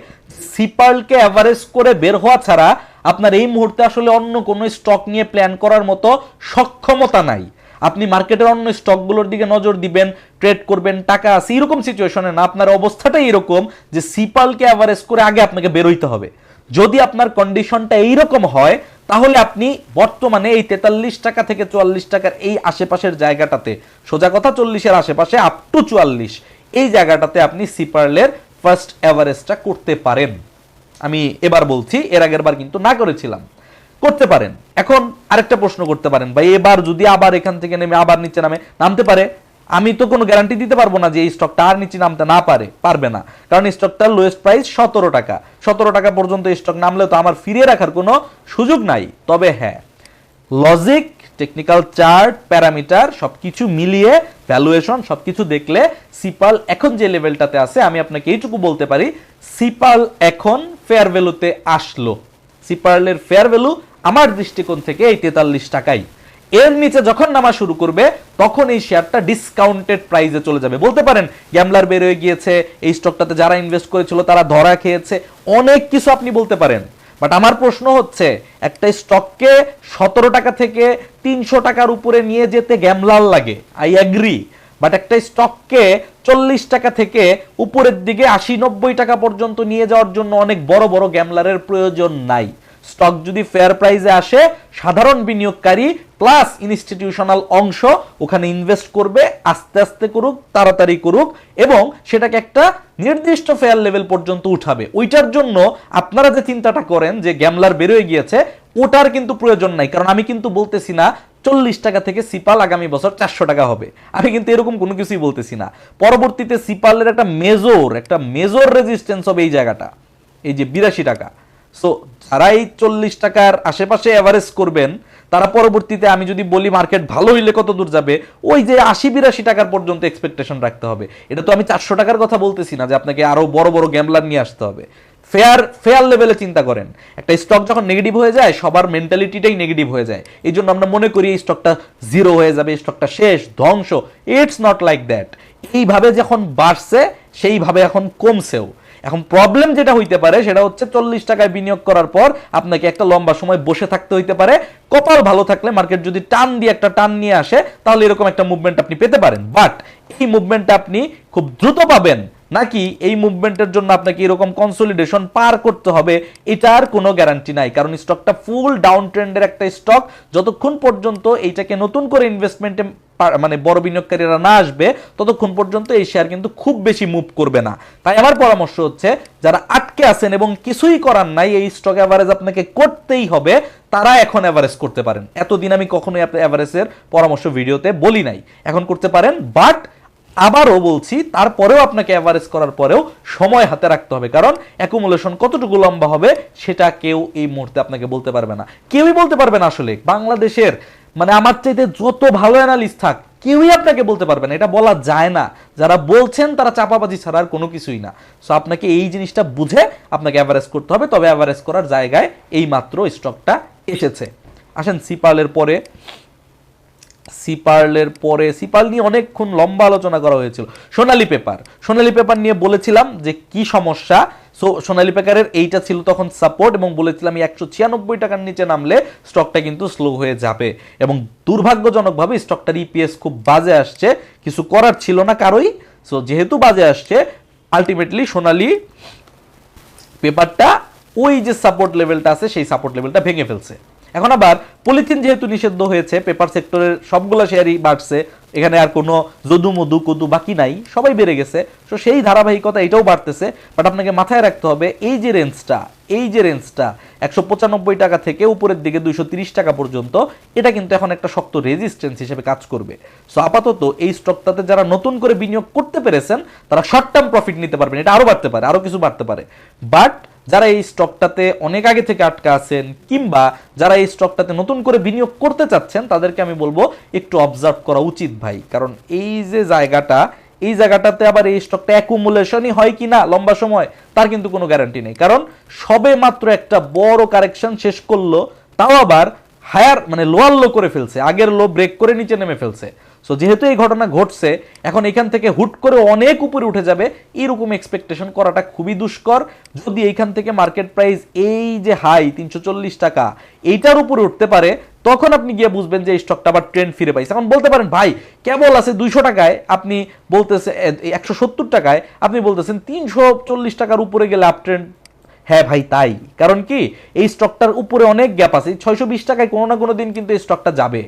সিপার্লকে অ্যাভারেজ করে বের হওয়া ছাড়া আপনার এই মুহূর্তে আসলে অন্য কোনো স্টক নিয়ে প্ল্যান করার মতো সক্ষমতা নাই, আপনি মার্কেটের অন্য স্টকগুলোর দিকে নজর দিবেন, ট্রেড করবেন, টাকা আছে, এরকম সিচুয়েশনে না, আপনার অবস্থাটাই এরকম যে সিপালকে অ্যাভারেজ করে আগে আপনাকে বেরোইতে হবে। যদি আপনার কন্ডিশনটা এইরকম হয় তাহলে আপনি বর্তমানে এই 43 টাকা থেকে 44 টাকার এই আশেপাশের জায়গাটাতে, সোজা কথা 40-এর আশেপাশে আপ টু 44, এই জায়গাটাতে আপনি সিপার্লের ফার্স্ট অ্যাভারেজটা করতে পারেন। আমি এবার বলছি, এর আগের বার কিন্তু না করেছিলাম, করতে পারেন। এখন আরেকটা প্রশ্ন করতে পারেন, ভাই এবার যদি আবার এখান থেকে নেমে আবার নিচে নামতে পারে, আমি তো কোনো গ্যারান্টি দিতে পারবো না যে এই স্টকটা আর নিচে নামতে না পারবে না, কারণ স্টকটার লোয়েস্ট প্রাইস 17 টাকা। 17 টাকা পর্যন্ত স্টক নামলে তো আমার ফিরিয়ে রাখার কোনো সুযোগ নাই। তবে হ্যাঁ, লজিক, টেকনিক্যাল চার্ট, প্যারামিটার সবকিছু মিলিয়ে, ভ্যালুয়েশন সবকিছু দেখলে সিপাল এখন যে লেভেলটাতে আছে, আমি আপনাকে এইটুকু বলতে পারি, সিপাল এখন ফেয়ার ভ্যালুতে আসলো। সিপার্লের ফেয়ার ভ্যালু আমার দৃষ্টিকোণ থেকে এই 43 টাকাই। এর নিচে যখন নামা শুরু করবে তখন এই শেয়ারটা ডিসকাউন্টেড প্রাইসে চলে যাবে। বলতে পারেন গ্যামলার বের হয়ে গিয়েছে, এই স্টকটাতে যারা ইনভেস্ট করেছিল তারা ধরা খেয়েছে, অনেক কিছু আপনি বলতে পারেন। বাট আমার প্রশ্ন হচ্ছে, একটা স্টককে 17 টাকা থেকে 300 টাকার উপরে নিয়ে যেতে গ্যামলার লাগে, আই অ্যাগ্রি। বাট একটা স্টককে 40 টাকা থেকে উপরের দিকে 80-90 টাকা পর্যন্ত নিয়ে যাওয়ার জন্য অনেক বড় বড় গ্যামলারের প্রয়োজন নাই। স্টক যদি ফেয়ার প্রাইসে আসে, সাধারণ বিনিয়োগকারী প্লাস ইনস্টিটিউশনাল অংশ ওখানে ইনভেস্ট করবে, আস্তে আস্তে করুক, তাড়াতাড়ি করুক, এবং সেটাকে একটা নির্দিষ্ট ফেয়ার লেভেল পর্যন্ত উঠাবে। ওইটার জন্য আপনারা যে চিন্তাটা করেন যে গ্যামলার বেরোয় গিয়েছে, ওটার কিন্তু প্রয়োজন নাই। কারণ আমি কিন্তু বলতেছি না 40 টাকা থেকে সিপাল আগামী বছর 400 টাকা হবে, আমি কিন্তু এরকম কোনো কিছুই বলতেছি না। পরবর্তীতে সিপালের একটা মেজর রেজিস্ট্যান্স হবে এই জায়গাটা, এই যে 82 টাকা। সো যারা এই 40 টাকার আশেপাশে এভারেজ করবেন, তারা পরবর্তীতে, আমি যদি বলি মার্কেট ভালো হইলে কত দূর যাবে, ওই যে 80-82 টাকার পর্যন্ত এক্সপেকটেশন রাখতে হবে। এটা তো আমি 400 টাকার কথা বলতেছি না যে আপনাকে আরো বড় বড় গ্যামলার নিয়ে আসতে হবে। ফেয়ার লেভেলে চিন্তা করেন। একটা স্টক যখন নেগেটিভ হয়ে যায়, সবার মেন্টালিটিটাই নেগেটিভ হয়ে যায়। এই জন্য আমরা মনে করি এই স্টকটা জিরো হয়ে যাবে, এই স্টকটা শেষ, ধ্বংস। It's not like that. এইভাবে যখন বাড়ছে সেইভাবে এখন কমছেও। এখন প্রবলেম যেটা হইতে পারে সেটা হচ্ছে 40 টাকায় বিনিয়োগ করার পর আপনাকে একটা লম্বা সময় বসে থাকতে হইতে পারে। কপাল ভালো থাকলে মার্কেট যদি একটা টান নিয়ে আসে, তাহলে এরকম একটা মুভমেন্ট আপনি পেতে পারেন। বাট এই মুভমেন্টটা আপনি খুব দ্রুত পাবেন নাকি এই মুভমেন্টের জন্য আপনাকে এরকম কনসলিডেশন পার করতে হবে, এটার কোনো গ্যারান্টি নাই। কারণ স্টকটা ফুল ডাউন ট্রেন্ডের একটা স্টক, যতক্ষণ পর্যন্ত এইটাকে নতুন করে ইনভেস্টমেন্টে মানে বড় বিনিয়োগকারীরা না আসবে, ততক্ষণ পর্যন্ত এই শেয়ার কিন্তু খুব বেশি মুভ করবে না। তাই আমার পরামর্শ হচ্ছে, যারা আটকে আছেন এবং কিছুই করার নাই, এই স্টক অ্যাভারেজ আপনাকে করতেই হবে, তারা এখন অ্যাভারেজ করতে পারেন। এতদিন আমি কখনোই আপনার অ্যাভারেজের পরামর্শ ভিডিওতে বলি নাই, এখন করতে পারেন। বাট আবারও বলছি, তারপরেও আপনাকে অ্যাভারেজ করার পরেও সময় হাতে রাখতে হবে, কারণ অ্যাকুমুলেশন কতটুকু লম্বা হবে সেটা কেউ এই মুহূর্তে আপনাকে বলতে পারবে না। কেউই বলতে পারবে না আসলে। বাংলাদেশের মানে আমার চাইতে যত ভালো অ্যানালিস্ট থাক, কেউই আপনাকে বলতে পারবে না, এটা বলা যায় না। যারা বলছেন তারা চাপাবাজি ছাড়া আর কোনো কিছুই না। সো আপনাকে এই জিনিসটা বুঝে আপনাকে অ্যাভারেজ করতে হবে। তবে অ্যাভারেজ করার জায়গায় এই মাত্র স্টকটা এসেছে। আসেন সিপালের পরে সিপার্লের পরে সিপার্ল নিয়ে অনেকক্ষণ লম্বা আলোচনা করা হয়েছিল। সোনালী পেপার নিয়ে বলেছিলাম যে কি সমস্যা। সো সোনালী পেপারের এইটা ছিল তখন সাপোর্ট, এবং বলেছিলাম 196 টাকার নিচে নামলে স্টকটা কিন্তু স্লো হয়ে যাবে, এবং দুর্ভাগ্যজনকভাবে স্টকটার ইপিএস খুব বাজে আসছে, কিছু করার ছিল না কারোই। সো যেহেতু বাজে আসছে, আলটিমেটলি সোনালী পেপারটা ওই যে সাপোর্ট লেভেলটা আছে সেই সাপোর্ট লেভেলটা ভেঙে ফেলছে। এখন আবার পলিথিন যেহেতু নিষিদ্ধ হয়েছে, পেপার সেক্টরের সবগুলো শেয়ারই বাড়ছে, এখানে আর কোনো যদু মধু কদু বাকি নাই, সবাই বেড়ে গেছে। তো সেই ধারাবাহিকতা এটাও বাড়তেছে। বাট আপনাকে মাথায় রাখতে হবে এই যে রেঞ্জটা 195 টাকা থেকে উপরের দিকে 230 টাকা পর্যন্ত, এটা কিন্তু এখন একটা শক্ত রেজিস্ট্যান্স হিসেবে কাজ করবে। সো আপাতত এই স্টকটাতে যারা নতুন করে বিনিয়োগ করতে পেরেছেন তারা শর্ট টার্ম প্রফিট নিতে পারবেন, এটা আরো বাড়তে পারে, আরো কিছু বাড়তে পারে। বাট যারা এই স্টকটাতে অনেক আগে থেকে আটকা আছেন, কিংবা যারা এই স্টকটাতে নতুন করে বিনিয়োগ করতে চাচ্ছেন, তাদেরকে আমি বলবো একটু অবজার্ভ করা উচিত ভাই। কারণ এই যে এই জায়গাটাতে আবার এই স্টকটা অ্যাকুমুলেশনই হয় কি না লম্বা সময়, তার কিন্তু কোনো গ্যারান্টি নেই। কারণ সবে মাত্র একটা বড় কারেকশন শেষ করলো, তাও আবার হায়ার মানে লোয়ার লো করে ফেলছে, আগের লো ব্রেক করে নিচে নেমে ফেলছে। সো যেহেতু এই ঘটনা ঘটছে, এখন এখান থেকে হুট করে অনেক উপরে উঠে যাবে এরকম এক্সপেকটেশন করাটা খুবই দুষ্কর। যদি এইখান থেকে মার্কেট প্রাইস এই যে হাই 340 টাকা এইটার উপরে উঠতে পারে, তখন আপনি গিয়ে বুঝবেন যে এই স্টকটা আবার ট্রেন্ড ফিরে পাইছে। এখন বলতে পারেন ভাই কেবল আছে 200 টাকায়, আপনি বলতেছেন 170 টাকায়, আপনি বলতেছেন 340 টাকার উপরে গেলে আপ ট্রেন্ড। হ্যাঁ ভাই তাই, কারণ কি এই স্টকটার উপরে অনেক গ্যাপ আছে। 620 টাকায় কোনো না কোনো দিন কিন্তু এই স্টকটা যাবে।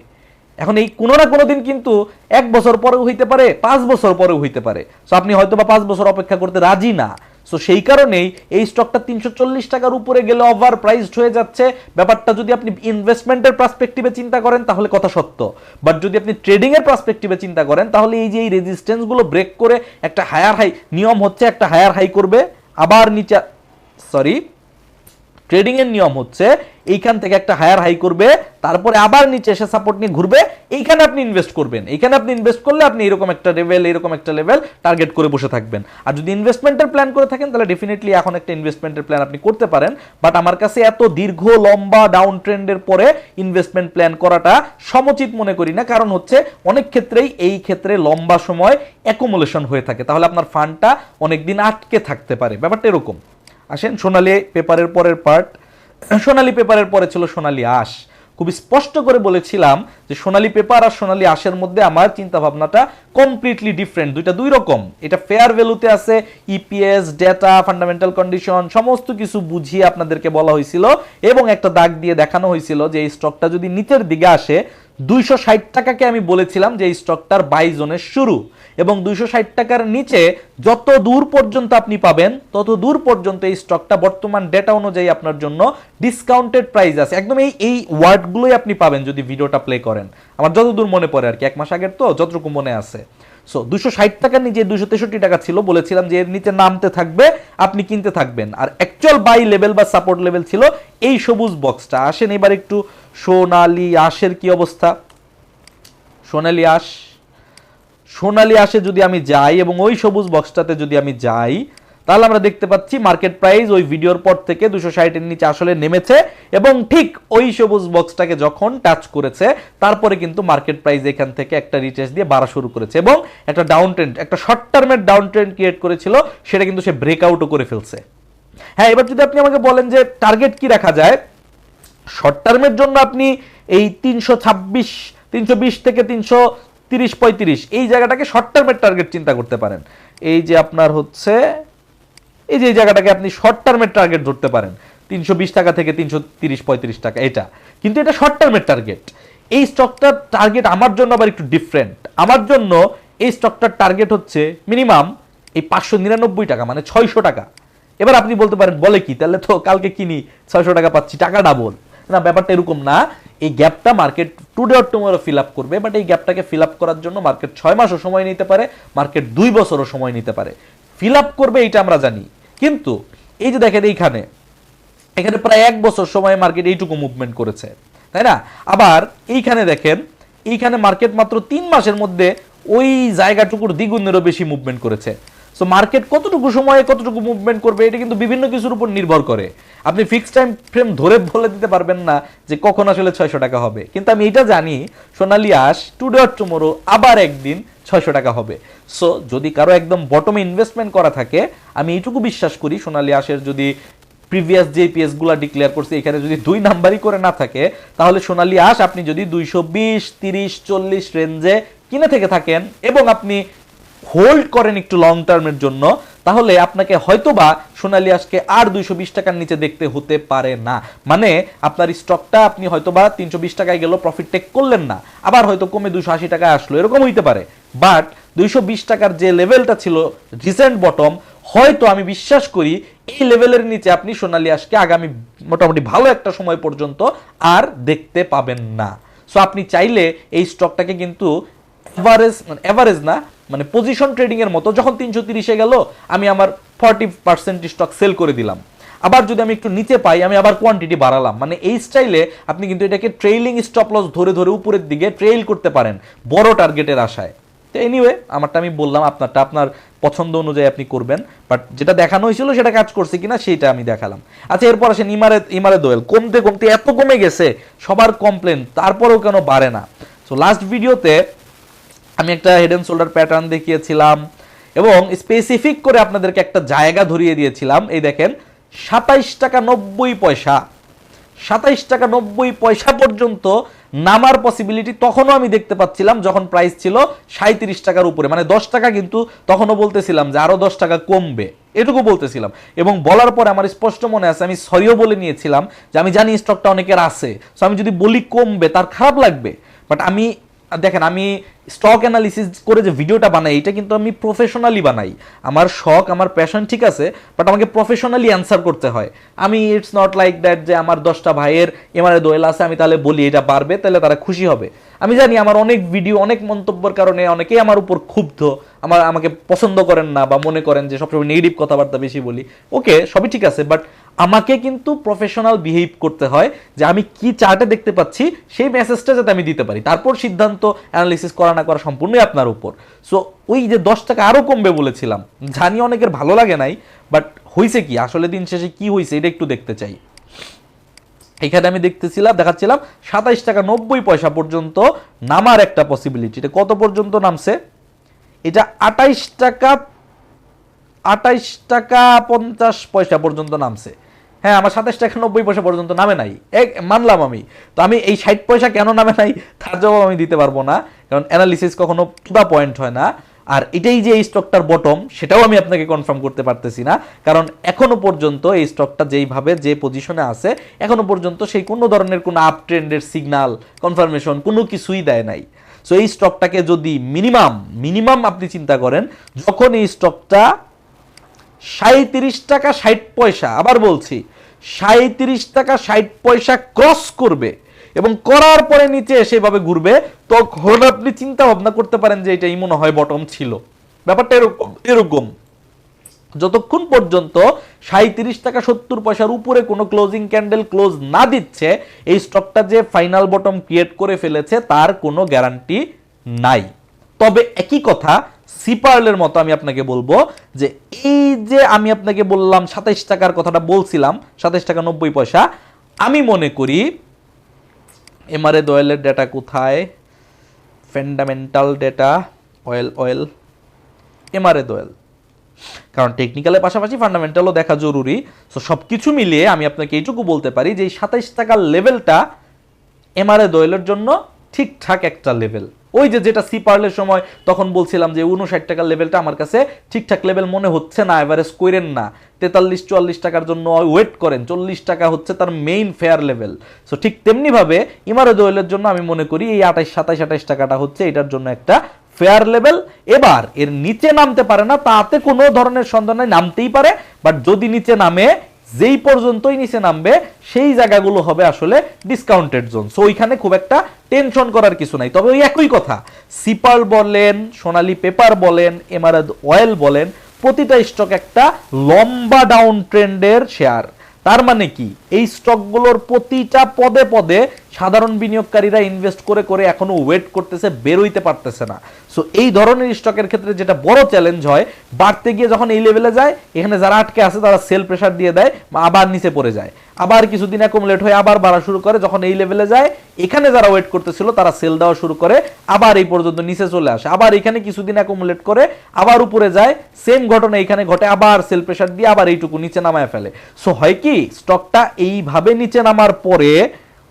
এখন এই কোনো না কোনো দিন কিন্তু 1 বছর পরেও হইতে পারে, 5 বছর পরেও হইতে পারে। সো আপনি হয়তো বা 5 বছর অপেক্ষা করতে রাজি না। সো সেই কারণেই এই স্টকটা 340 টাকার উপরে গেলে ওভার প্রাইসড হয়ে যাচ্ছে। ব্যাপারটা যদি আপনি ইনভেস্টমেন্টের পার্সপেক্টিভে চিন্তা করেন তাহলে কথা সত্য, বাট যদি আপনি ট্রেডিং এর পার্সপেক্টিভে চিন্তা করেন তাহলে এই যে এই রেজিস্ট্যান্স গুলো ব্রেক করে একটা হায়ার হাই, নিয়ম হচ্ছে একটা হায়ার হাই করবে, আবার নিচে ট্রেডিং এর নিয়ম হচ্ছে এইখান থেকে একটা হায়ার হাই করবে, তারপরে আবার নিচে এসে সাপোর্ট নিয়ে ঘুরবে, এইখানে আপনি ইনভেস্ট করবেন। এইখানে আপনি ইনভেস্ট করলে আপনি এরকম একটা লেভেল টার্গেট করে বসে থাকবেন। আর যদি ইনভেস্টমেন্টের প্ল্যান করে থাকেন তাহলে ডেফিনেটলি এখন একটা ইনভেস্টমেন্টের প্ল্যান আপনি করতে পারেন। বাট আমার কাছে এত দীর্ঘ লম্বা ডাউন ট্রেন্ডের পরে ইনভেস্টমেন্ট প্ল্যান করাটা সমুচিত মনে করি না। কারণ হচ্ছে অনেক ক্ষেত্রেই এই ক্ষেত্রে লম্বা সময় অ্যাকুমুলেশন হয়ে থাকে, তাহলে আপনার ফান্ডটা অনেকদিন আটকে থাকতে পারে। ব্যাপারটা এরকম। আসেন সোনালী পেপারের পরের পার্ট। সোনালী পেপারের পরে ছিল সোনালী আঁশ। খুবই স্পষ্ট করে বলেছিলাম যে সোনালী পেপার আর সোনালী আঁশের মধ্যে আমার চিন্তা ভাবনাটা কমপ্লিটলি ডিফারেন্ট, দুইটা দুই রকম। এটা ফেয়ার ভ্যালুতে আছে, ইপিএস ডেটা ফান্ডামেন্টাল কন্ডিশন সমস্ত কিছু বুঝিয়ে আপনাদেরকে বলা হয়েছিল, এবং একটা দাগ দিয়ে দেখানো হয়েছিল যে এই স্টকটা যদি নিচের দিকে আসে 260 টাকাকে আমি বলেছিলাম যে এই স্টকটার বাই জোনের শুরু, এবং 260 টাকার নিচে যত দূর পর্যন্ত আপনি পাবেন তত দূর পর্যন্ত এই স্টকটা বর্তমান ডেটা অনুযায়ী আপনার জন্য ডিসকাউন্টেড প্রাইস আছে। একদম এই ওয়ার্ডগুলোই আপনি পাবেন যদি ভিডিওটা প্লে করেন। আমার যতদূর মনে পড়ে আর কি, 1 মাস আগের তো যতটুকু মনে আছে। সো 260 টাকার নিচে 263 টাকা ছিল, বলেছিলাম যে এর নিচে নামতে থাকবে, আপনি কিনতে থাকবেন। আর অ্যাকচুয়াল বাই লেভেল বা সাপোর্ট লেভেল ছিল এই সবুজ বক্সটা। আসেন এবার একটু সোনালী আঁশের কি অবস্থা। সোনালী আঁশে যদি আমি যাই এবং ওই সবুজ বক্সটাতে যদি আমি যাই, তাহলে আমরা দেখতে পাচ্ছি মার্কেট প্রাইস ওই ভিডিওর পর থেকে 260 এর নিচে আসলে নেমেছে, এবং ঠিক ওই সবুজ বক্সটাকে যখন টাচ করেছে তারপরে কিন্তু মার্কেট প্রাইস এখান থেকে একটা রিটেস দিয়ে বাড়া শুরু করেছে, এবং একটা ডাউন ট্রেন্ড, একটা শর্ট টার্মের ডাউন ট্রেন্ড ক্রিয়েট করেছিল, সেটা কিন্তু সে ব্রেকআউটও করে ফেলছে। হ্যাঁ, এবার যদি আপনি আমাকে বলেন যে টার্গেট কি রাখা যায় শর্ট টার্মের জন্য, আপনি এই 320 থেকে 330-35 এই জায়গাটাকে শর্ট টার্মের টার্গেট চিন্তা করতে পারেন। এই যে আপনার হচ্ছে এই যে জায়গাটাকে আপনি শর্ট টার্মের টার্গেট ধরতে পারেন 320 টাকা থেকে 330-35 টাকা, এটা কিন্তু এটা শর্ট টার্মের টার্গেট। এই স্টকটার টার্গেট আমার জন্য আবার একটু ডিফারেন্ট। আমার জন্য এই স্টকটার টার্গেট হচ্ছে মিনিমাম এই 599 টাকা, মানে 600 টাকা। এবার আপনি বলতে পারেন বলে কি, তাহলে তো কালকে কিনি 600 টাকা পাচ্ছি, টাকা ডাবল। না, ব্যাপারটা এরকম না। এই গ্যাপটা market today or tomorrow fill up করবে, বাট এই গ্যাপটাকে ফিল আপ করার জন্য মার্কেট 6 মাসও সময় নিতে পারে, মার্কেট 2 বছরও সময় নিতে পারে। ফিল আপ করবে এটা আমরা জানি, কিন্তু এই যে দেখেন এখানে প্রায় 1 বছর সময় মার্কেট এইটুকু মুভমেন্ট করেছে, তাই না? আবার এইখানে দেখেন, এইখানে মার্কেট মাত্র 3 মাসের মধ্যে ওই জায়গাটুকুর দ্বিগুণেরও বেশি মুভমেন্ট করেছে। সো সো মার্কেট কতটুকু সময়ে কতটুকু মুভমেন্ট করবে এটা কিন্তু বিভিন্ন কিছুর উপর নির্ভর করে। আপনি ফিক্সড টাইম ফ্রেম ধরে বলে দিতে পারবেন না যে কখন আসলে 600 টাকা হবে, কিন্তু আমি এটা জানি সোনালী আঁশ টুডে অর টুমোরো আবার একদিন 600 টাকা হবে। সো যদি কারো একদম বটমে ইনভেস্টমেন্ট করা থাকে, আমি এইটুকু বিশ্বাস করি সোনালী আঁশের যদি প্রিভিয়াস যে পিএস গুলা ডিক্লেয়ার করছে এখানে যদি 2 নাম্বারই করে না থাকে, তাহলে সোনালী আঁশ আপনি যদি 220, 30, 40 রেঞ্জে কিনে থেকে থাকেন এবং আপনি হোল্ড করেন একটু লং টার্মের জন্য, তাহলে আপনাকে হয়তোবা সোনালী আঁশকে আর 220 টাকার নিচে দেখতে হতে পারে না। মানে আপনার স্টকটা আপনি হয়তোবা 320 টাকায় গেল, প্রফিট টেক করলেন না, আবার হয়তো কমে 280 টাকায় আসলো, এরকম হইতে পারে। বাট 220 টাকার যে লেভেলটা ছিল রিসেন্ট বটম, হয়তো আমি বিশ্বাস করি এই লেভেলের নিচে আপনি সোনালী আঁশকে আগামী মোটামুটি ভালো একটা সময় পর্যন্ত আর দেখতে পাবেন না। সো আপনি চাইলে এই স্টকটাকে কিন্তু এভারেজ না, মানে পজিশন ট্রেডিং এর মতো, যখন 330-এ গেল আমি আমার 40% স্টক সেল করে দিলাম, আবার যদি আমি একটু নিচে পাই আমি আবার কোয়ান্টিটি বাড়ালাম, মানে এই স্টাইলে আপনি কিন্তু এটাকে ট্রেইলিং স্টপ লস ধরে ধরে উপরের দিকে ট্রেইল করতে পারেন বড় টার্গেটের আশায়। তো এনিওয়ে, আমারটা আমি বললাম, আপনারটা আপনার পছন্দ অনুযায়ী আপনি করবেন, বাট যেটা দেখানো হয়েছিল সেটা কাজ করছে কিনা সেইটা আমি দেখালাম। আচ্ছা, এরপর আসেন ইমারে দোয়েল। কমতে কমতে এত কমে গেছে, সবার কমপ্লেন, তারপরেও কেন বাড়ে না? সো লাস্ট ভিডিওতে আমি একটা হেড এন্ড শোল্ডার প্যাটার্ন দেখিয়েছিলাম এবং স্পেসিফিক করে আপনাদেরকে একটা জায়গা ধরিয়ে দিয়েছিলাম। এই দেখেন 27 টাকা 90 পয়সা, 27 টাকা 90 পয়সা পর্যন্ত নামার পসিবিলিটি তখনও আমি দেখতে পাচ্ছিলাম, যখন প্রাইস ছিল 37 টাকার উপরে, মানে 10 টাকা, কিন্তু তখনও বলতেছিলাম যে আরো 10 টাকা কমবে, এটুকু বলতেছিলাম। এবং বলার পরে আমার স্পষ্ট মনে আছে আমি সরিও বলে নিয়েছিলাম যে আমি জানি স্টকটা অনেকের আছে, সো আমি যদি বলি কমবে তার খারাপ লাগবে। বাট আমি দেখেন, আমি স্টক অ্যানালিসিস করে যে ভিডিওটা বানাই এটা কিন্তু আমি প্রফেশনালি বানাই, আমার শখ আমার প্যাশন ঠিক আছে, বাট আমাকে প্রফেশনালি অ্যান্সার করতে হয়। আমি ইটস নট লাইক দ্যাট যে আমার 10টা ভাইয়ের এমআরএ দোয়েল আছে আমি তাহলে বলি এটা বাড়বে তাহলে তারা খুশি হবে। আমি জানি আমার অনেক ভিডিও অনেক মন্তব্যের কারণে অনেকেই আমার উপর ক্ষুব্ধ, আমাকে পছন্দ করেন না বা মনে করেন যে সবসময় নেগেটিভ কথাবার্তা বেশি বলি। ওকে, সবই ঠিক আছে, বাট আমাকে কিন্তু প্রফেশনাল বিহেভ করতে হয় যে আমি কি চার্টে দেখতে পাচ্ছি সেই মেসেজটা যাতে আমি দিতে পারি, তারপর সিদ্ধান্ত অ্যানালিসিস করা না করা সম্পূর্ণই আপনার উপর। সো ওই যে 10 টাকা আরো কমবে বলেছিলাম, জানি অনেকের ভালো লাগে নাই, বাট হয়েছে কি আসলে দিন শেষে কি হয়েছে এটা একটু দেখতে চাই। এখানে আমি দেখাচ্ছিলাম 27 টাকা 90 পয়সা পর্যন্ত নামার একটা পসিবিলিটি। এটা কত পর্যন্ত নামছে? এটা 28 টাকা 50 পয়সা পর্যন্ত নামছে। হ্যাঁ, আমার 27 টাকা 90 পয়সা পর্যন্ত নামে নাই, মানলাম আমি। তো আমি এই 60 পয়সা কেন নামে নাই তার জবাব আমি দিতে পারবো না, কারণ অ্যানালিসিস কখনো পুরা পয়েন্ট হয় না। আর এটাই যে এই স্টকটার বটম সেটাও আমি আপনাকে কনফার্ম করতে পারতেছি না, কারণ এখনো পর্যন্ত এই স্টকটা যেইভাবে যে পজিশনে আছে এখনো পর্যন্ত সেই কোনো ধরনের কোনো আপ ট্রেন্ডের সিগন্যাল কনফার্মেশন কোনো কিছুই দেয় নাই। সো এই স্টকটাকে যদি মিনিমাম আপনি চিন্তা করেন, যখন এই স্টকটা 37 টাকা 60 পয়সা, আবার বলছি 37 টাকা 60 পয়সা ক্রস করবে এবং করার পরে নিচে সেভাবে ঘুরবে, তখন আপনি চিন্তা ভাবনা করতে পারেন যে এটাই মনে হয় বটম ছিল। ব্যাপারটা এরকম যতক্ষণ পর্যন্ত 37 টাকা 70 পয়সার উপরে কোনো ক্লোজিং ক্যান্ডেল ক্লোজ না দিচ্ছে, এই স্টকটা যে ফাইনাল বটম ক্রিয়েট করে ফেলেছে তার কোনো গ্যারান্টি নাই। তবে একই কথা সিপার্লের মতো আমি আপনাকে বলবো যে এই যে আমি আপনাকে বললাম 27 টাকার কথাটা বলছিলাম, 27 টাকা 90 পয়সা, আমি মনে করি এমআরএ দোয়েলের ডেটা কোথায়, ফান্ডামেন্টাল ডেটা, অয়েল এমআরএ দোয়েল, কারণ টেকনিক্যালের পাশাপাশি ফান্ডামেন্টালও দেখা জরুরি। সো সবকিছু মিলিয়ে আমি আপনাকে এইটুকু বলতে পারি যে এই 27 টাকার লেভেলটা এমআরএ দোয়েলের জন্য ঠিকঠাক একটা লেভেল। ওই যেটা সি পার্লের সময় তখন বলছিলাম যে 59 টাকার লেভেলটা আমার কাছে ঠিকঠাক লেভেল মনে হচ্ছে না, এভারেজ করেন না, 43-44 টাকার জন্য ওয়েট করেন, 40 টাকা হচ্ছে তার মেইন ফেয়ার লেভেল। সো ঠিক তেমনিভাবে ইমারে দোয়েলের জন্য আমি মনে করি এই 27-28 টাকাটা হচ্ছে এটার জন্য একটা ফেয়ার লেভেল। এবার এর নিচে নামতে পারে না তাতে কোনো ধরনের সন্দেহ নাই, নামতেই পারে, বাট যদি নিচে নামে যেই পর্যন্তই নিচে নামবে সেই জায়গাগুলো হবে আসলে ডিসকাউন্টেড জোন। সো ওইখানে খুব একটা টেনশন করার কিছু নাই। তবে ওই একই কথা, সিপাল বলেন, সোনালী পেপার বলেন, এমআরএ অয়েল বলেন, প্রতিটা স্টক একটা লম্বা ডাউন ট্রেন্ডের শেয়ার। তার মানে কি এই স্টকগুলোর প্রতিটা পদে পদে সাধারণ বিনিয়োগকারীরা ইনভেস্ট করে করে এখনো ওয়েট করতেছে, বের হইতে পারতেছে না। সো এই ধরনের স্টকের ক্ষেত্রে যেটা বড় চ্যালেঞ্জ হয়, বাড়তে গিয়ে যখন এই লেভেলে যায়, এখানে যারা আটকে আছে তারা সেল প্রেসার দিয়ে দেয়, আবার নিচে পড়ে যায়, আবার কিছুদিন অ্যাকুমুলেট হয়ে আবার বাড়া শুরু করে। যখন এই লেভেলে যায়, এখানে যারা ওয়েট করতেছিল তারা সেল দেওয়া শুরু করে, আবার এই পর্যন্ত নিচে চলে আসে, আবার এখানে কিছুদিন অ্যাকুমুলেট করে আবার উপরে যায়, সেম ঘটনা এখানে ঘটে, আবার সেল প্রেসার দিয়ে আবার এইটুকু নিচে নামায় ফেলে। সো হয় কি, স্টকটা এইভাবে নিচে নামার পরে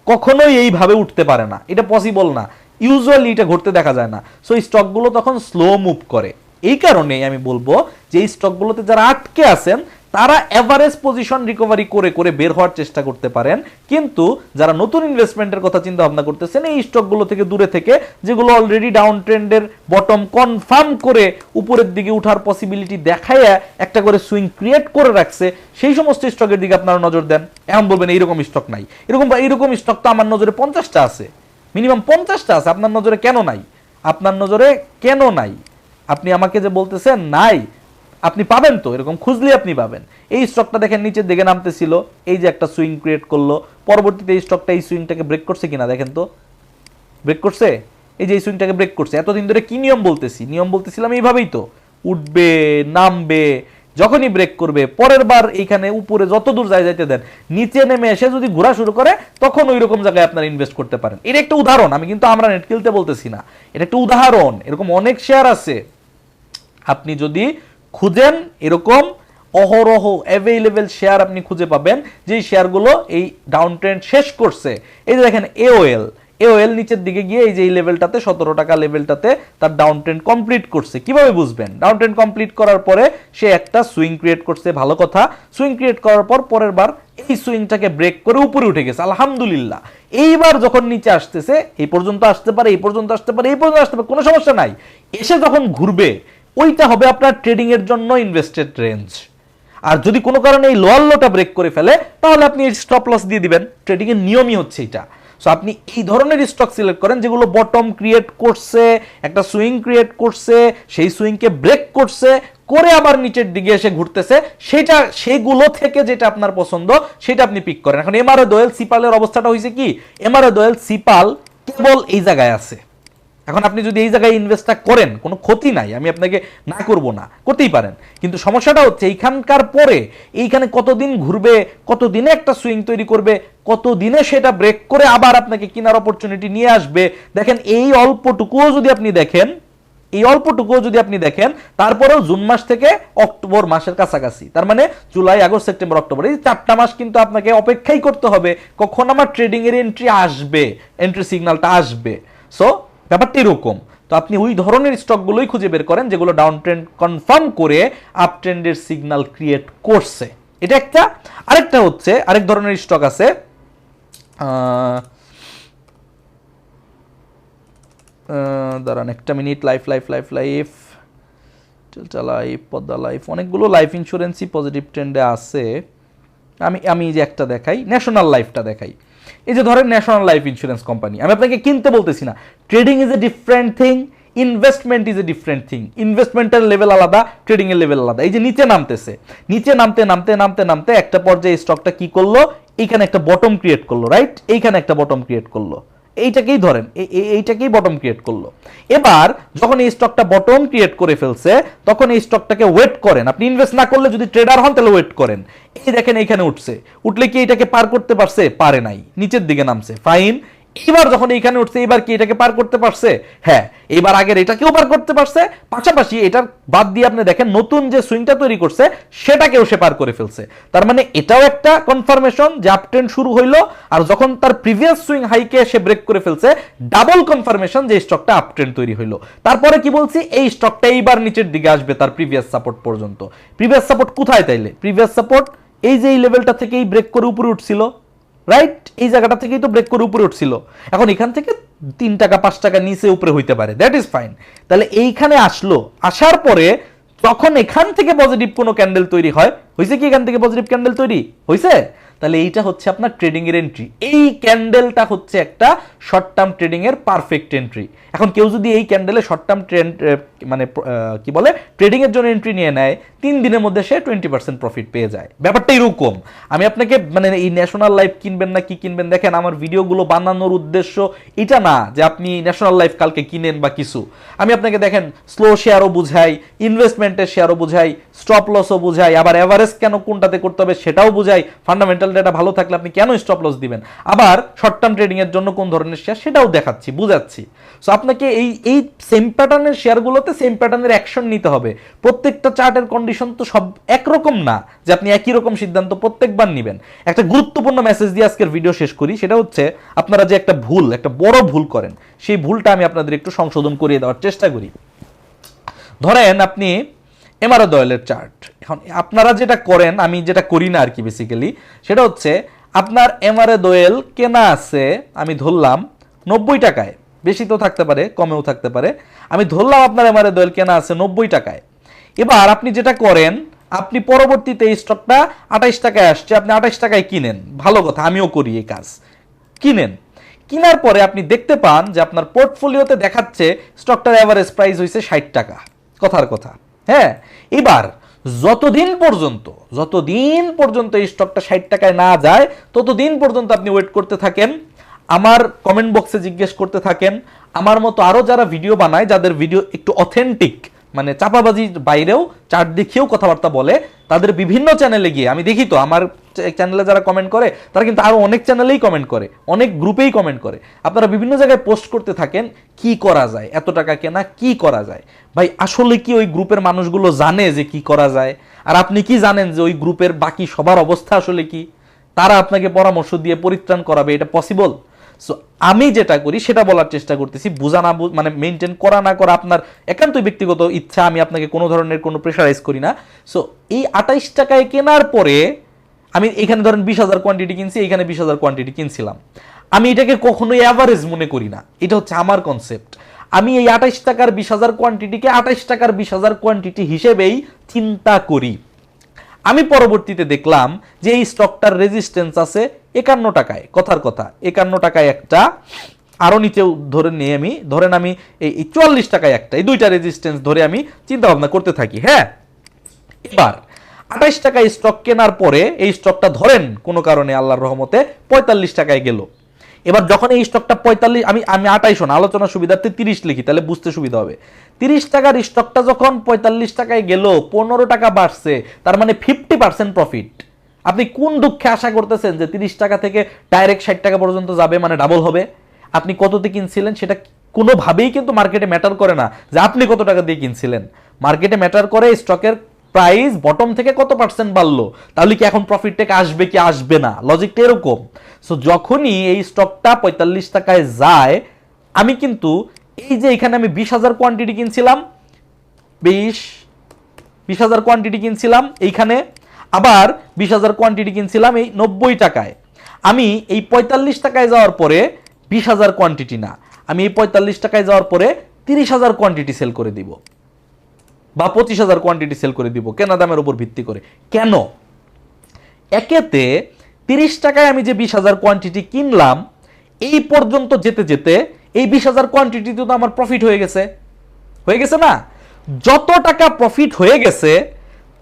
কখনোই এইভাবে উঠতে পারে না, এটা পসিবল না, ইউজুয়ালি এটা ঘটতে দেখা যায় না। সো এই স্টকগুলো তখন স্লো মুভ করে। এই কারণেই আমি বলবো যে এই স্টকগুলোতে যারা আটকে আছেন তারা এভারেজ পজিশন রিকভারি করে করে বের হওয়ার চেষ্টা করতে পারেন, কিন্তু যারা নতুন ইনভেস্টমেন্টের কথা চিন্তা ভাবনা করতেছেন এই স্টকগুলো থেকে দূরে থেকে, যেগুলো অলরেডি ডাউন ট্রেন্ডের বটম কনফার্ম করে উপরের দিকে উঠার পসিবিলিটি দেখায় একটা করে সুইং ক্রিয়েট করে রাখছে, সেই সমস্ত স্টকের দিকে আপনারা নজর দেন। এখন বলবেন এইরকম স্টক নাই, এইরকম স্টক তো আমার নজরে 50টা আছে, মিনিমাম 50টা আছে, আপনার নজরে কেন নাই? আপনার নজরে কেন নাই? আপনি আমাকে যে বলতেছেন নাই, আপনি পাবেন তো, এরকম খুঁজলে আপনি পাবেন। এই স্টকটা দেখেন নিচের দিকে নামতেছিল, এই যে একটা সুইং ক্রিয়েট করলো, পরবর্তীতে এই স্টকটা এই সুইংটাকে ব্রেক করছে কিনা দেখেন তো, ব্রেক করছে, এই যে এই সুইংটাকে ব্রেক করছে। এতদিন ধরে কি নিয়ম বলতেছিলাম এইভাবেই তো, উঠবে নামবে, যখনই ব্রেক করবে পরের বার এইখানে উপরে যত দূর যাইতে দেন, নিচে নেমে এসে যদি ঘোরা শুরু করে তখন ওই রকম জায়গায় আপনারা ইনভেস্ট করতে পারেন। এটা একটা উদাহরণ, আমি কিন্তু আমরা নেট কিলতে বলতেছি না, এটা একটা উদাহরণ। এরকম অনেক শেয়ার আছে, আপনি যদি খুঁজেন এরকম অহরহ অ্যাভেলেবেল শেয়ার আপনি খুঁজে পাবেন, যেই শেয়ারগুলো এই ডাউন ট্রেন্ড শেষ করছে। এই যে দেখেন এওএল নিচের দিকে গিয়ে এই যে এই লেভেলটাতে 17 টাকা লেভেলটাতে তার ডাউন ট্রেন্ড কমপ্লিট করছে। কিভাবে বুঝবেন? ডাউন ট্রেন্ড কমপ্লিট করার পরে সে একটা সুইং ক্রিয়েট করছে, ভালো কথা। সুইং ক্রিয়েট করার পর পরের বার এই সুইংটাকে ব্রেক করে উপরে উঠে গেছে, আলহামদুলিল্লাহ। এইবার যখন নিচে আসতেছে, এই পর্যন্ত আসতে পারে, এই পর্যন্ত আসতে পারে, এই পর্যন্ত আসতে পারে, কোনো সমস্যা নাই। এসে যখন ঘুরবে ওইটা হবে আপনার ট্রেডিং এর জন্য ইনভেস্টেড রেঞ্জ। আর যদি কোনো কারণে এই লোয়ার লোটা ব্রেক করে ফেলে তাহলে আপনি স্টপ লস দিয়ে দিবেন। ট্রেডিং এর নিয়মই হচ্ছে এটা। সো আপনি এই ধরনের স্টক সিলেক্ট করেন যেগুলো বটম ক্রিয়েট করছে, একটা সুইং ক্রিয়েট করছে, সেই সুইংকে ব্রেক করছে, করে আবার নিচের দিকে এসে ঘুরতেছে, সেগুলো থেকে যেটা আপনার পছন্দ সেটা আপনি পিক করেন। এখন এমআরএ দোয়েল সিপালের অবস্থাটা হয়েছে কি, এমআরএ দোয়েল সিপাল কেবল এই জায়গায় আছে। এখন আপনি যদি এই জায়গায় ইনভেস্টটা করেন কোনো ক্ষতি নাই, আমি আপনাকে না করব না, করতেই পারেন। কিন্তু সমস্যাটা হচ্ছে এইখানকার পরে এইখানে কতদিন ঘুরবে, কতদিনে একটা সুইং তৈরি করবে, কতদিনে সেটা ব্রেক করে আবার আপনাকে কেনার অপরচুনিটি নিয়ে আসবে। দেখেন এই অল্পটুকুও যদি আপনি দেখেন, তারপরেও জুন মাস থেকে অক্টোবর মাসের কাছাকাছি, তার মানে জুলাই আগস্ট সেপ্টেম্বর অক্টোবর, এই 4টা মাস কিন্তু আপনাকে অপেক্ষাই করতে হবে কখন আমার ট্রেডিং এর এন্ট্রি সিগন্যালটা আসবে। সো ব্যাপারটা এরকম। তো আপনি ওই ধরনের স্টকগুলোই খুঁজে বের করেন যেগুলো ডাউন ট্রেন্ড কনফার্ম করে আপ ট্রেন্ডের সিগন্যাল ক্রিয়েট করছে। এটা একটা। আরেকটা হচ্ছে, আরেক ধরনের স্টক আছে, দাঁড়ান একটা মিনিট, লাইফ পদ্মা লাইফ, অনেকগুলো লাইফ ইন্স্যুরেন্সই পজিটিভ ট্রেন্ডে আছে। আমি যে একটা দেখাই, ন্যাশনাল লাইফটা দেখাই। এই যে ধরেন ন্যাশনাল লাইফ ইন্স্যুরেন্স কোম্পানি, আমি আপনাকে কিনতে বলতেছি না। Trading is a different thing, investment is a different thing. ইনভেস্টমেন্টের লেভেল আলাদা, ট্রেডিং এর লেভেল আলাদা। এই যে নিচে নামতেছে, নিচে নামতে একটা পর্যায়ে স্টকটা কি করলো, এইখানে একটা বটম ক্রিয়েট করলো, রাইট? এইখানে একটা বটম ক্রিয়েট করলো, এইটাকেই ধরেন, এইটাকেই বটম ক্রিয়েট করলো। এবার যখন এই স্টকটা বটম ক্রিয়েট করে ফেলছে তখন এই স্টকটাকে ওয়েট করেন। আপনি ইনভেস্ট না করলে যদি ট্রেডার হন তাহলে ওয়েট করেন। এই দেখেন এইখানে উঠলে কি এটাকে পার করতে পারছে? পারে নাই, নিচের দিকে নামছে, ফাইন। এবার যখন এইখানে উঠছে, এবার কি এটাকে পার করতে পারছে? হ্যাঁ, এবার আগের এটাকেও পার করতে পারছে, পাশাপাশি এটার বাদ দিয়ে আপনি দেখেন নতুন যে সুইংটা তৈরি করছে সেটাকেও সে পার করে ফেলছে। তার মানে এটাও একটা কনফার্মেশন যে আপ ট্রেন্ড শুরু হইলো, আর যখন তার প্রিভিয়াস সুইং হাইকে সে ব্রেক করে ফেলছে, ডাবল কনফার্মেশন যে স্টকটা আপ ট্রেন্ড তৈরি হইলো। তারপরে কি বলছি, এই স্টকটা এইবার নিচের দিকে আসবে তার প্রিভিয়াস সাপোর্ট পর্যন্ত। প্রিভিয়াস সাপোর্ট কোথায়? তাইলে প্রিভিয়াস সাপোর্ট এই যে এই লেভেলটা থেকেই ব্রেক করে উপরে উঠছিল, রাইট? এই জায়গাটা থেকেই তো ব্রেক করে উপরে উঠছিল। এখন এখান থেকে 3 টাকা 5 টাকা নিচে উপরে হইতে পারে, দ্যাট ইজ ফাইন। তাহলে এইখানে আসার পরে যখন এখান থেকে পজিটিভ কোনো ক্যান্ডেল তৈরি হয়, হয়েছে কি এখান থেকে পজিটিভ ক্যান্ডেল তৈরি হয়েছে? তাহলে এইটা হচ্ছে আপনার ট্রেডিং এর এন্ট্রি। এই ক্যান্ডেলটা হচ্ছে একটা শর্ট টার্ম ট্রেডিং এর পারফেক্ট এন্ট্রি। এখন কেউ যদি এই ক্যান্ডেলে শর্ট টার্ম মানে কি বলে ট্রেডিং এর জন্য এন্ট্রি নিয়ে নেয়, 3 দিনের মধ্যে সে 20% প্রফিট পেয়ে যায়। ব্যাপারটা এরকম। আমি আপনাকে মানে এই ন্যাশনাল লাইফ কিনবেন না কি কিনবেন, দেখেন আমার ভিডিওগুলো বানানোর উদ্দেশ্য এটা না যে আপনি ন্যাশনাল লাইফ কালকে কিনেন বা কিছু। আমি আপনাকে দেখেন স্লো শেয়ারও বুঝাই, ইনভেস্টমেন্টের শেয়ারও বুঝাই, স্টপ লসও বুঝাই, আবার এভারেজ কেন কোনটাতে করতে হবে সেটাও বুঝাই, ফান্ডামেন্টাল ডেটা ভালো থাকলে আপনি কেন স্টপ লস দিবেন, আবার শর্ট টার্ম ট্রেডিং এর জন্য কোন ধরনের শেয়ার সেটাও দেখাচ্ছি, বুঝাচ্ছি। সো আপনাকে এই সেম প্যাটার্নের শেয়ারগুলোতে সেম প্যাটার্নের অ্যাকশন নিতে হবে। প্রত্যেকটা চার্টের কন্ডিশন তো সব একরকম না যে আপনি একই রকম সিদ্ধান্ত প্রত্যেকবার নেবেন। একটা গুরুত্বপূর্ণ মেসেজ দিয়ে আজকের ভিডিও শেষ করি, সেটা হচ্ছে আপনারা যে একটা বড় ভুল করেন, সেই ভুলটা আমি আপনাদের একটু সংশোধন করিয়ে দেওয়ার চেষ্টা করি। ধরেন আপনি এমআরএ অয়েলের চার্ট, এখন আপনারা যেটা করেন, আমি যেটা করি না আর কি বেসিক্যালি, সেটা হচ্ছে আপনার এমআরএ অয়েল কেনা আছে, আমি ধরলাম 90 টাকায়, বেশি তো থাকতে পারে কমেও থাকতে পারে, আমি ধরলাম আপনার এমআরএ অয়েল কেনা আছে 90 টাকায়। এবার আপনি যেটা করেন, আপনি পরবর্তীতে এই স্টকটা 28 টাকায় আসছে, আপনি 28 টাকায় কিনেন, ভালো কথা, আমিও করি এই কাজ, কিনেন। কেনার পরে আপনি দেখতে পান যে আপনার পোর্টফোলিওতে দেখাচ্ছে স্টকটার এভারেজ প্রাইস হয়েছে 60 টাকা, কথার কথা। হ্যাঁ, এবার যতদিন পর্যন্ত এই স্টকটা 60 টাকায় না যায়, ততদিন পর্যন্ত আপনি ওয়েট করতে থাকেন, আমার কমেন্ট বক্সে জিজ্ঞেস করতে থাকেন। আমার মতো আরো যারা ভিডিও বানায়, যাদের ভিডিও একটু অথেন্টিক, মানে চাপাবাজির বাইরেও চার্ট দেখিয়েও কথাবার্তা বলে, তাদের বিভিন্ন চ্যানেলে গিয়ে আমি দেখি তো, আমার চ্যানেলে যারা কমেন্ট করে তারা কিন্তু আরো অনেক চ্যানেলেই কমেন্ট করে, অনেক গ্রুপেই কমেন্ট করে, আপনারা বিভিন্ন জায়গায় পোস্ট করতে থাকেন কি করা যায়, এত টাকা কেনা কি করা যায়। ভাই আসলে কি ওই গ্রুপের মানুষগুলো জানে যে কি করা যায়? আর আপনি কি জানেন যে ওই গ্রুপের বাকি সবার অবস্থা আসলে কি? তারা আপনাকে পরামর্শ দিয়ে পরিত্রাণ করাবে, এটা পসিবল? সো আমি যেটা করি সেটা বলার চেষ্টা করতেছি, বোঝা না মানে মেনটেন করা না করা আপনার একান্তই ব্যক্তিগত ইচ্ছা, আমি আপনাকে কোনো ধরনের কোনো প্রেশারাইজ করি না। সো এই 28 টাকায় কেনার পরে আমি এখানে ধরেন 20,000 কোয়ান্টিটি কিনছি, এখানে 20,000 কোয়ান্টিটি কিনছিলাম, আমি এটাকে কখনোই অ্যাভারেজ মনে করি না, এটা হচ্ছে আমার কনসেপ্ট। আমি এই 28 টাকার 20,000 কোয়ান্টিটিকে 28 টাকার 20,000 কোয়ান্টিটি হিসেবেই চিন্তা করি। আমি পরবর্তীতে দেখলাম যে এই স্টকটার রেজিস্ট্যান্স আছে 51 টাকায়, কথার কথা 51 টাকায় একটা, আরো নিচেও ধরে নিয়ে আমি ধরেন আমি এই 44 টাকায় একটা, এই দুইটা রেজিস্ট্যান্স ধরে আমি চিন্তা ভাবনা করতে থাকি। হ্যাঁ, এবার 28 টাকায় স্টক কেনার পরে এই স্টকটা ধরেন কোনো কারণে আল্লাহর রহমতে 45 টাকায় গেল। এবার যখন এই স্টকটা 45, আমি 28 না, আলোচনা সুবিধার্থে 30 লিখি, তাহলে বুঝতে সুবিধা হবে। 30 টাকার স্টকটা যখন 45 টাকায় গেল, 15 টাকা বাড়ছে, তার মানে 50% প্রফিট। আপনি কোন দুঃখে আশা করতেছেন যে 30 টাকা থেকে ডাইরেক্ট 60 টাকা পর্যন্ত যাবে, মানে ডাবল হবে? আপনি কততে কিনছিলেন সেটা কোনোভাবেই কিন্তু মার্কেটে ম্যাটার করে না যে আপনি কত টাকা দিয়ে কিনছিলেন। মার্কেটে ম্যাটার করে স্টকের প্রাইস বটম থেকে কত পার্সেন্ট বাড়লো, তাহলে কি এখন প্রফিট টেক আসবে কি আসবে না, লজিকটা এরকম। সো যখনই এই স্টকটা 45 টাকায় যায়, আমি কিন্তু এই যে এখানে আমি 20,000 কোয়ান্টিটি কিনছিলাম, 20,000 কোয়ান্টিটি কিনছিলাম এইখানে, আবার 20,000 কোয়ান্টিটি কিনছিলাম এই 90 টাকায়। আমি এই 45 টাকায় যাওয়ার পরে 20,000 কোয়ান্টিটি না, আমি এই 45 টাকায় যাওয়ার পরে 30,000 কোয়ান্টিটি সেল করে দিব, বা 25,000 কোয়ান্টিটি সেল করে দিব কেনা দামের উপর ভিত্তি করে। কেন? একেতে 30 টাকায় আমি যে 20,000 কোয়ান্টিটি কিনলাম, এই পর্যন্ত যেতে যেতে এই 20,000 কোয়ান্টিটি তো আমার প্রফিট হয়ে গেছে না? যত টাকা প্রফিট হয়ে গেছে,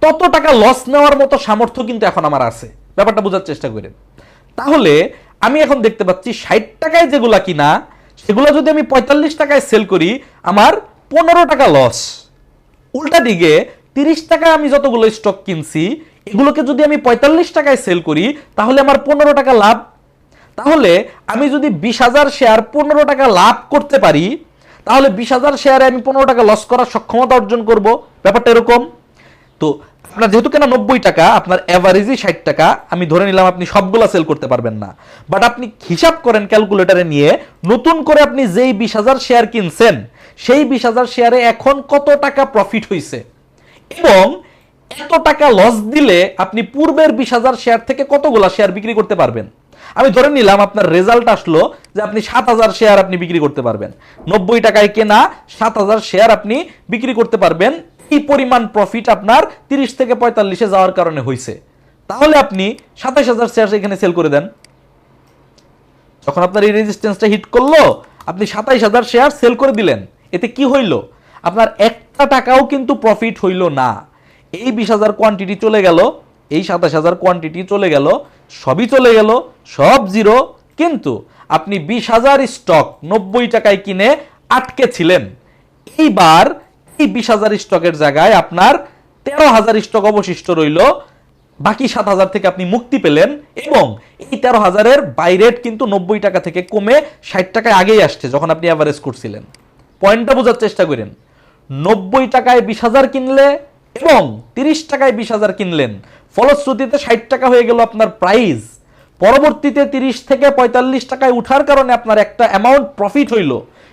তত টাকা লস নেওয়ার মতো সামর্থ্য কিন্তু এখন আমার আছে। ব্যাপারটা বোঝার চেষ্টা করেন। তাহলে আমি এখন দেখতে পাচ্ছি 60 টাকায় যেগুলা কিনা, সেগুলো যদি আমি 45 টাকায় সেল করি, আমার 15 টাকা লস। উল্টা দিকে 30 টাকায় আমি যতগুলো স্টক কিনছি, এগুলোকে যদি আমি 45 টাকায় সেল করি, তাহলে আমার 15 টাকা লাভ। তাহলে আমি যদি 20,000 শেয়ার 15 টাকা লাভ করতে পারি, তাহলে 20,000 শেয়ারে আমি 15 টাকা লস করার সক্ষমতা অর্জন করব। ব্যাপারটা এরকম। তো আপনার যেহেতু কেনা 90 টাকা, আপনার এভারেজই 60 টাকা, আমি ধরে নিলাম আপনি সবগুলা সেল করতে পারবেন না, বাট আপনি হিসাব করেন ক্যালকুলেটরে নিয়ে, নতুন করে আপনি যেই 20,000 শেয়ার কিনছেন, সেই 20,000 শেয়ারে এখন কত টাকা প্রফিট হয়েছে, এবং এত টাকা লস দিলে আপনি পূর্বের 20,000 শেয়ার থেকে কতগুলা শেয়ার বিক্রি করতে পারবেন। আমি ধরে নিলাম আপনার রেজাল্ট আসলো যে আপনি 7,000 শেয়ার আপনি বিক্রি করতে পারবেন, 90 টাকায় কেনা 7,000 শেয়ার আপনি বিক্রি করতে পারবেন এই পরিমাণ প্রফিট আপনার 30 থেকে 45-এ যাওয়ার কারণে হয়েছে, তাহলে আপনি 27,000 শেয়ার এখানে সেল করে দেন। যখন আপনার এই রেজিস্ট্যান্সটা হিট করলো, আপনি 27,000 শেয়ার সেল করে দিলেন। এতে কি হইল? আপনার একটা টাকাও কিন্তু প্রফিট হইল না। এই 20,000 কোয়ান্টিটি চলে গেল, এই 27,000 কোয়ান্টিটি চলে গেল, সবই চলে গেল, সব জিরো। কিন্তু আপনি 20,000 স্টক 90 টাকায় কিনে আটকে ছিলেন। এইবার এই 20,000 স্টকের জায়গায় আপনার 13,000 স্টক অবশিষ্ট রইল। বাকি 7,000 থেকে আপনি মুক্তি পেলেন, এবং এই 13,000-এর বাই রেট কিন্তু 90 টাকা থেকে কমে 60 টাকায় আগেই আসছে যখন আপনি অ্যাভারেজ করছিলেন। পয়েন্টটা বোঝার চেষ্টা করেন। 90 টাকায় 20,000 কিনলে এবং 30 টাকায় 20,000 কিনলেন, ফলশ্রুতিতে 60 টাকা হয়ে গেল আপনার প্রাইস। পরবর্তীতে 30 থেকে 45 টাকায় উঠার কারণে আপনার একটা অ্যামাউন্ট প্রফিট হইল।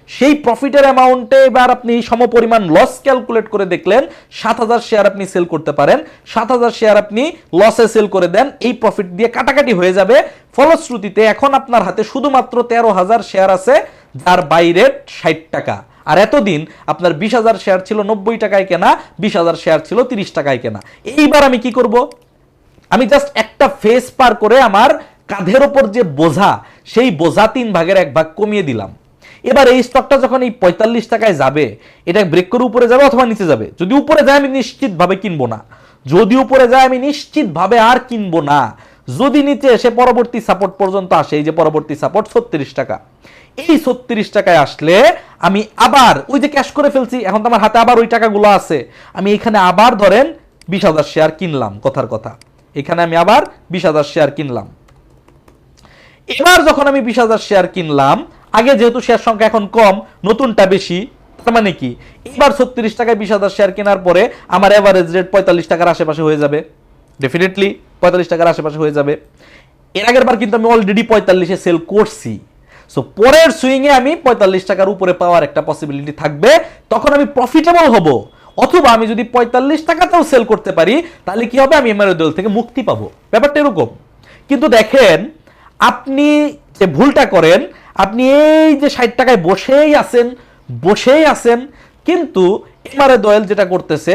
সেই প্রফিটের অ্যামাউন্টে এবার আপনি সমপরিমাণ লস ক্যালকুলেট করে দেখলেন 7,000 শেয়ার আপনি সেল করতে পারেন। 7,000 শেয়ার আপনি লসে সেল করে দেন, এই প্রফিট দিয়ে কাটাকাটি হয়ে যাবে। ফলশ্রুতিতে এখন আপনার হাতে শুধুমাত্র 13,000 শেয়ার আছে, যার বাই রেট 60 টাকা। আর এতদিন আপনার 20,000 শেয়ার ছিল 90 টাকায় কেনা, 20,000 শেয়ার ছিল 30 টাকায় কেনা। এইবার আমি কি করব? আমি জাস্ট একটা ফেজ পার করে আমার কাঁধের ওপর যে বোঝা, সেই বোঝা 3 ভাগের 1 ভাগ কমিয়ে দিলাম। এবার এই স্টকটা যখন এই 45 টাকায় যাবে, এটা ব্রেক করে উপরে যাবে অথবা নিচে যাবে। যদি উপরে যায় আমি নিশ্চিতভাবে কিনবো না, যদি উপরে যায় আমি নিশ্চিতভাবে আর কিনবো না। যদি নিচে এসে পরবর্তী সাপোর্ট পর্যন্ত আসে, এই যে পরবর্তী সাপোর্ট 36 টাকা, এই 36 টাকায় আসলে আমি আবার ওই যে ক্যাশ করে ফেলছি, এখন তো আমার হাতে আবার ওই টাকাগুলো আছে, আমি এখানে আবার ধরেন 20,000 শেয়ার কিনলাম। কথার কথা, এখানে আমি আবার 20,000 শেয়ার কিনলাম। এবার যখন আমি 20,000 শেয়ার কিনলাম, আগে যেহেতু শেয়ার সংখ্যা এখন কম, নতুনটা বেশি, তার মানে কি এবার 36 টাকায় 20,000 শেয়ার কেনার পরে আমার এভারেজ রেট 45 টাকার আশেপাশে হয়ে যাবে। ডেফিনেটলি 45 টাকার আশেপাশে হয়ে যাবে। এর আগের বার কিন্তু আমি অলরেডি 45-এ সেল করছি। সো পরের সুইংয়ে আমি 45 টাকার উপরে পাওয়ার একটা পসিবিলিটি থাকবে, তখন আমি প্রফিটেবল হব। অথবা আমি যদি 45 টাকাতেও সেল করতে পারি, তাহলে কি হবে? আমি এমআরএ দল থেকে মুক্তি পাবো। ব্যাপারটা এরকম। কিন্তু দেখেন, আপনি যে ভুলটা করেন, আপনি এই যে 60 টাকায় বসেই আছেন, কিন্তু এমআরএ দয়েল যেটা করতেছে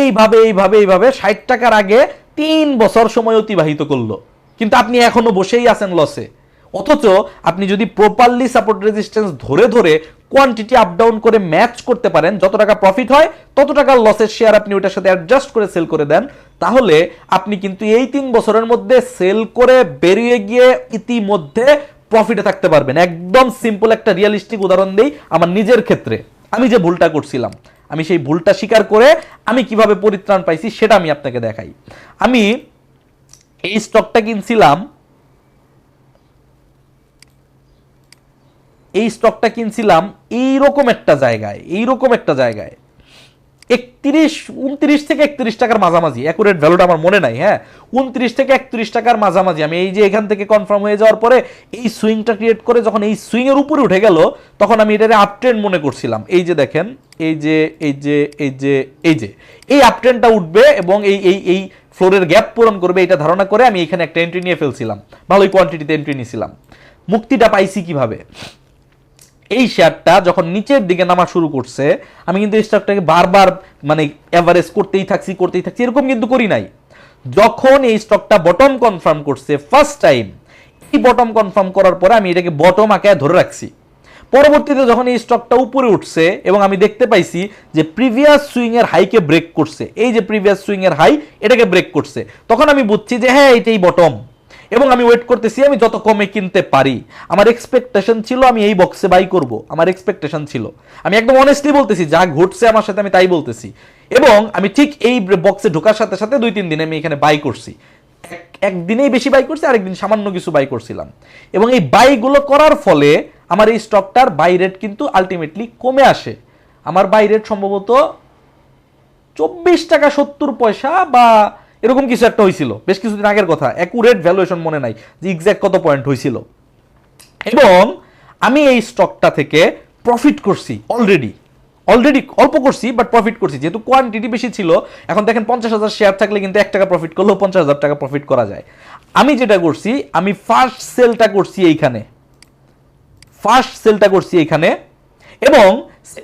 এইভাবে 60 টাকার আগে 3 বছর সময় অতিবাহিত করলো, কিন্তু আপনি এখনো বসেই আছেন লসে। অথচ আপনি যদি প্রপারলি সাপোর্ট রেজিস্ট্যান্স ধরে কোয়ান্টিটি আপ ডাউন করে ম্যাচ করতে পারেন, যত টাকা প্রফিট হয় তত টাকা লসের শেয়ার আপনি ওটার সাথে অ্যাডজাস্ট করে সেল করে দেন, তাহলে আপনি কিন্তু এই 3 বছরের মধ্যে সেল করে বেরিয়ে গিয়ে ইতিমধ্যে প্রফিটে থাকতে পারবেন। একদম সিম্পল একটা রিয়েলিস্টিক উদাহরণ দেই আমার নিজের ক্ষেত্রে। আমি যে ভুলটা করছিলাম, আমি সেই ভুলটা স্বীকার করে আমি কিভাবে পরিত্রাণ পাইছি সেটা আমি আপনাকে দেখাই। আমি এই স্টকটা কিনছিলাম, এইরকম একটা জায়গায় 29 থেকে 31 টাকার মাঝামাঝি, অ্যাকুরেট ভ্যালুটা আমার মনে নাই। হ্যাঁ, 29 থেকে 31 টাকার মাঝামাঝি আমি এই যে এখান থেকে কনফার্ম হয়ে যাওয়ার পরে এই সুইংটা ক্রিয়েট করে যখন এই সুইং এর উপরে উঠে গেল, তখন আমি এটারে আপ ট্রেন্ড মনে করছিলাম। এই যে দেখেন, এই আপ ট্রেন্ডটা উঠবে এবং এই ফ্লোরের গ্যাপ পূরণ করবে, এটা ধারণা করে আমি এখানে একটা এন্ট্রি নিয়ে ফেলছিলাম, ভালোই কোয়ান্টিটিতে এন্ট্রি নিয়েছিলাম। মুক্তিটা পাইছি কিভাবে? এই শেয়ারটা যখন নিচের দিকে নামা শুরু করছে, আমি কিন্তু এই স্টকটাকে বারবার মানে এভারেজ করতেই থাকছি, এরকম কিন্তু করি নাই। যখন এই স্টকটা বটম কনফার্ম করছে ফার্স্ট টাইম, এই বটম কনফার্ম করার পরে আমি এটাকে বটম আঁকায় ধরে রাখছি। পরবর্তীতে যখন এই স্টকটা উপরে উঠছে এবং আমি দেখতে পাইছি যে প্রিভিয়াস সুইং এর হাইকে ব্রেক করছে, এই যে প্রিভিয়াস সুইং এর হাই এটাকে ব্রেক করছে, তখন আমি বুঝছি যে হ্যাঁ এটাই বটম, এবং আমি ওয়েট করতেছি আমি যত কমে কিনতে পারি। আমার এক্সপেকটেশন ছিল আমি এই বক্সে বাই করব, আমার এক্সপেকটেশন ছিল, আমি একদম অনেস্টলি বলতেছি, যা ঘটছে আমার সাথে আমি তাই বলতেছি। এবং আমি ঠিক এই বক্সে ঢোকার সাথে সাথে 2-3 দিনে আমি এখানে বাই করছি, একদিনেই বেশি বাই করছি, আরেকদিন সামান্য কিছু বাই করছিলাম। এবং এই বাইগুলো করার ফলে আমার এই স্টকটার বাই রেট কিন্তু আলটিমেটলি কমে আসে। আমার বাই রেট সম্ভবত 24 টাকা 70 পয়সা বা এরকম কিছু একটা হয়েছিল, বেশ কিছুদিন আগের কথা, অ্যাকুরেট ভ্যালুয়েশন মনে নাই যে এক্স্যাক্ট কত পয়েন্ট হয়েছিল। এবং আমি এই স্টকটা থেকে প্রফিট করছি অলরেডি অল্প করছি, বাট প্রফিট করছি, যেহেতু কোয়ান্টিটি বেশি ছিল। এখন দেখেন 50,000 শেয়ার থাকলে কিন্তু 1 টাকা প্রফিট করলেও 50,000 টাকা প্রফিট করা যায়। আমি যেটা করছি, আমি ফার্স্ট সেলটা করছি এইখানে, এবং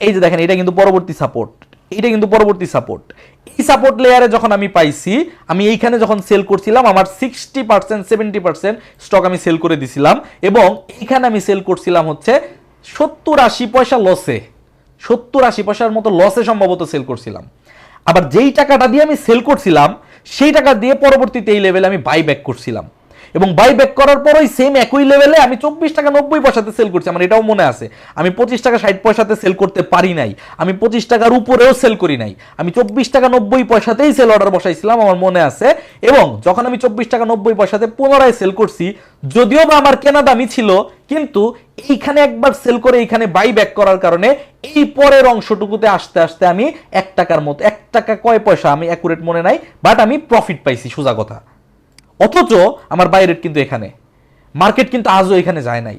এই যে দেখেন এটা কিন্তু পরবর্তী সাপোর্ট, এটা কিন্তু পরবর্তী সাপোর্ট। এই সাপোর্ট লেয়ারে যখন আমি পাইছি, আমি এইখানে যখন সেল করছিলাম আমার 60% 70% স্টক আমি সেল করে দিছিলাম, এবং এইখানে আমি সেল করছিলাম হচ্ছে 70-80 পয়সা লসে, 70-80 পয়সার মতো লসে সম্ভবত সেল করছিলাম। আবার যেই টাকাটা দিয়ে আমি সেল করছিলাম সেই টাকা দিয়ে পরবর্তীতে এই লেভেলে আমি বাই ব্যাক করছিলাম, এবং বাই ব্যাক করার পর ওই সেম একই লেভেলে আমি 24 টাকা 90 পয়সাতে সেল করছি। আমার এটাও মনে আছে, আমি 25 টাকা 60 পয়সাতে সেল করতে পারি নাই, আমি 25 টাকার উপরেও সেল করি নাই, আমি 24 টাকা 90 পয়সাতেই সেল অর্ডার বসাইছিলাম, আমার মনে আছে। এবং যখন আমি 24 টাকা 90 পয়সাতে পুনরায় সেল করছি, যদিও বা আমার কেনা দামি ছিল, কিন্তু এইখানে একবার সেল করে এইখানে বাই ব্যাক করার কারণে এই পরের অংশটুকুতে আসতে আসতে আমি 1 টাকার মতো, 1 টাকা কয় পয়সা আমি অ্যাকুরেট মনে নাই, বাট আমি প্রফিট পাইছি, সোজা কথা। অথচ আমার বাই রেট কিন্তু এখানে, মার্কেট কিন্তু আজও এখানে যায় নাই।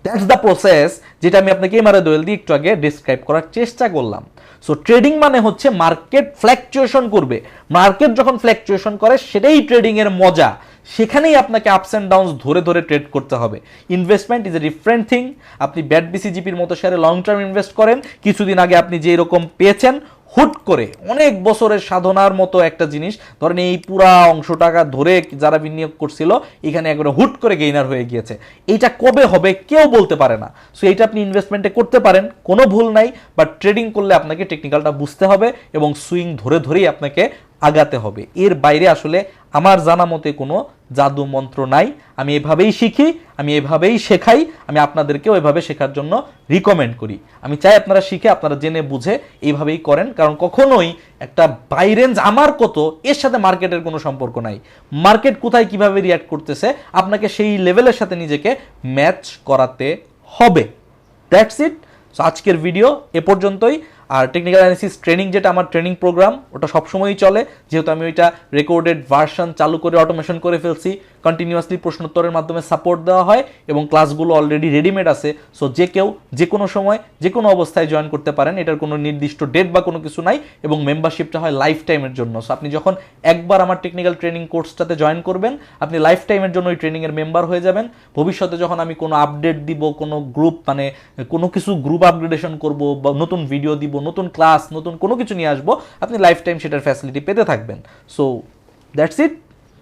দ্যাটস দ্য প্রসেস, যেটা আমি আপনাকে এমআরএ দোয়েল দিয়ে একটু আগে ডিসক্রাইব করার চেষ্টা করলাম। সো ট্রেডিং মানে হচ্ছে মার্কেট ফ্ল্যাকচুয়েশন করবে, মার্কেট যখন ফ্ল্যাকচুয়েশন করে সেটাই ট্রেডিং এর মজা, সেখানেই আপনাকে আপস অ্যান্ড ডাউনস ধরে ধরে ট্রেড করতে হবে। Investment is a different thing. আপনি ব্যাট বিসিজিপির মতো শেয়ারে লং টার্ম ইনভেস্ট করেন, কিছুদিন আগে আপনি যে এরকম পেয়েছেন, হুট করে অনেক বছরের সাধনার মতো একটা জিনিস, ধরেন এই পুরা অংশ টাকা ধরে যারা বিনিয়োগ করছিল এখানে একবারে হুট করে গেইনার হয়ে গিয়েছে, এইটা কবে হবে কেউ বলতে পারে না। সো এইটা আপনি ইনভেস্টমেন্টে করতে পারেন, কোনো ভুল নাই, বাট ট্রেডিং করলে আপনাকে টেকনিক্যালটা বুঝতে হবে এবং সুইং ধরে ধরেই আপনাকে আগাতে হবে। এর বাইরে আসলে আমার জানা মতে কোনো জাদু মন্ত্র নাই। আমি এভাবেই শিখি, আমি এভাবেই শেখাই, আমি আপনাদেরকেও এভাবে শেখার জন্য রিকমেন্ড করি। আমি চাই আপনারা শিখে, আপনারা জেনে বুঝে এইভাবেই করেন, কারণ কখনোই একটা বাই রেঞ্জ আমার কত এর সাথে মার্কেটের কোনো সম্পর্ক নাই। মার্কেট কোথায় কিভাবে রিয়াক্ট করতেছে আপনাকে সেই লেভেলের সাথে নিজেকে ম্যাচ করাতে হবে। That's it. সো আজকের ভিডিও এ পর্যন্তই। আর টেকনিক্যাল অ্যানালিসিস ট্রেনিং, যেটা আমার ট্রেনিং প্রোগ্রাম, ওটা সবসময়ই চলে, যেহেতু আমি ওইটা রেকর্ডেড ভার্সন চালু করে অটোমেশন করে ফেলছি। কন্টিনিউয়াসলি প্রশ্নোত্তরের মাধ্যমে সাপোর্ট দেওয়া হয় এবং ক্লাসগুলো অলরেডি রেডিমেড আছে। সো যে কেউ যে কোনো সময় যে কোনো অবস্থায় জয়েন করতে পারেন, এটার কোনো নির্দিষ্ট ডেট বা কোনো কিছু নাই, এবং মেম্বারশিপটা হয় লাইফ টাইমের জন্য। সো আপনি যখন একবার আমার টেকনিক্যাল ট্রেনিং কোর্সটাতে জয়েন করবেন, আপনি লাইফ টাইমের জন্য ওই ট্রেনিংয়ের মেম্বার হয়ে যাবেন। ভবিষ্যতে যখন আমি কোনো আপডেট দিব, কোনো গ্রুপ মানে কোনো কিছু গ্রুপ আপগ্রেডেশন করব, বা নতুন ভিডিও দিব, নতুন ক্লাস, নতুন কোনো কিছু নিয়ে আসবো, আপনি লাইফ টাইম সেটার ফ্যাসিলিটি পেতে থাকবেন। So that's it.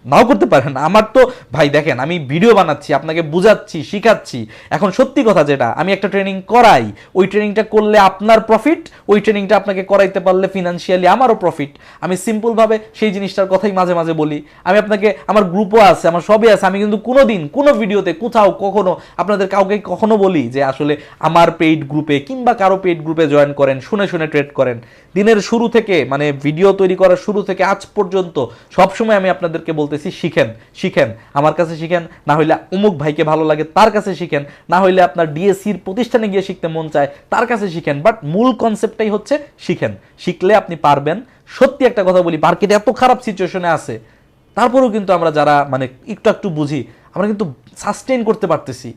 নাও করতে পারেন, আমার তো ভাই দেখেন আমি ভিডিও বানাচ্ছি, আপনাকে বুঝাচ্ছি, শিখাচ্ছি। এখন সত্যি কথা যেটা, আমি একটা ট্রেনিং করাই, ওই ট্রেনিংটা করলে আপনার প্রফিট, ওই ট্রেনিংটা আপনাকে করাইতে পারলে ফিনান্সিয়ালি আমারও প্রফিট। আমি সিম্পলভাবে সেই জিনিসটার কথাই মাঝে মাঝে বলি। আমি আপনাকে, আমার গ্রুপও আছে, আমার সবই আছে, আমি কিন্তু কোনোদিন কোনো ভিডিওতে কোথাও কখনো আপনাদের কাউকে কখনো বলি যে আসলে আমার পেইড গ্রুপে কিংবা কারো পেইড গ্রুপে জয়েন করেন, শুনে শুনে ট্রেড করেন। দিনের শুরু থেকে, মানে ভিডিও তৈরি করার শুরু থেকে আজ পর্যন্ত সবসময় আমি আপনাদেরকে বলতেছি শিখেন, শিখেন, আমার কাছে শিখেন, না হইলে অমুক ভাইকে ভালো লাগে তার কাছে শিখেন, না হইলে আপনার ডিএসসির প্রতিষ্ঠানে গিয়ে শিখতে মন চায় তার কাছে শিখেন, বাট মূল কনসেপ্টটাই হচ্ছে শিখেন। শিখলে আপনি পারবেন। সত্যি একটা কথা বলি, মার্কেট এত খারাপ সিচুয়েশনে আছে, তারপরেও কিন্তু আমরা যারা মানে একটু একটু বুঝি, আমরা কিন্তু সাস্টেইন করতে পারতেছি।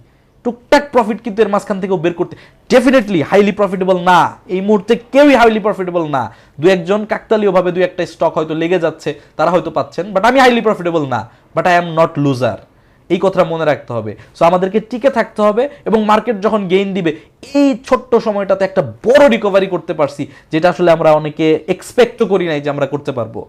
টুকটাক প্রফিট কিন্তু এর মাঝখান থেকেও বের করতে, ডেফিনেটলি হাইলি প্রফিটেবল না, এই মুহূর্তে কেউই হাইলি প্রফিটেবল না। দু একজন কাকতালীয়ভাবে দু একটা স্টক হয়তো লেগে যাচ্ছে, তারা হয়তো পাচ্ছেন, বাট আমি হাইলি প্রফিটেবল না, but I am not loser. এই কথাটা মনে রাখতে হবে। সো আমাদেরকে টিকে থাকতে হবে, এবং মার্কেট যখন গেইন দিবে, এই ছোট্ট সময়টাতে একটা বড় রিকভারি করতে পারছি, যেটা আসলে আমরা অনেকে এক্সপেক্টও করি নাই যে আমরা করতে পারবো।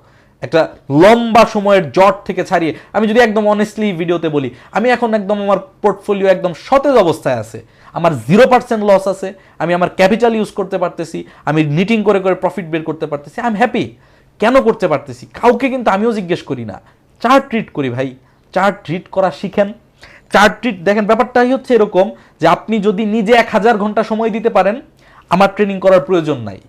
একটা লম্বা সময়ের জট থেকে ছাড়িয়ে, আমি যদি একদম অনেস্টলি ভিডিওতে বলি, আমি এখন একদম আমার পোর্টফোলিও একদম সতেজ অবস্থায় আছে, আমার 0% লস আছে, আমি আমার ক্যাপিটাল ইউজ করতে পারতেছি, আমি নিটিং করে করে প্রফিট বের করতে পারতেছি। I am happy. কেন করতে পারতেছি? কাউকে কিন্তু আমিও জিজ্ঞেস করি না, চার্ট ট্রিট করি ভাই। চার্ট ট্রিট করা শিখেন। চার্ট ট্রিট দেখেন, ব্যাপারটাই হচ্ছে এরকম যে আপনি যদি নিজে 1000 ঘন্টা সময় দিতে পারেন, আমার ট্রেনিং করার প্রয়োজন নাই,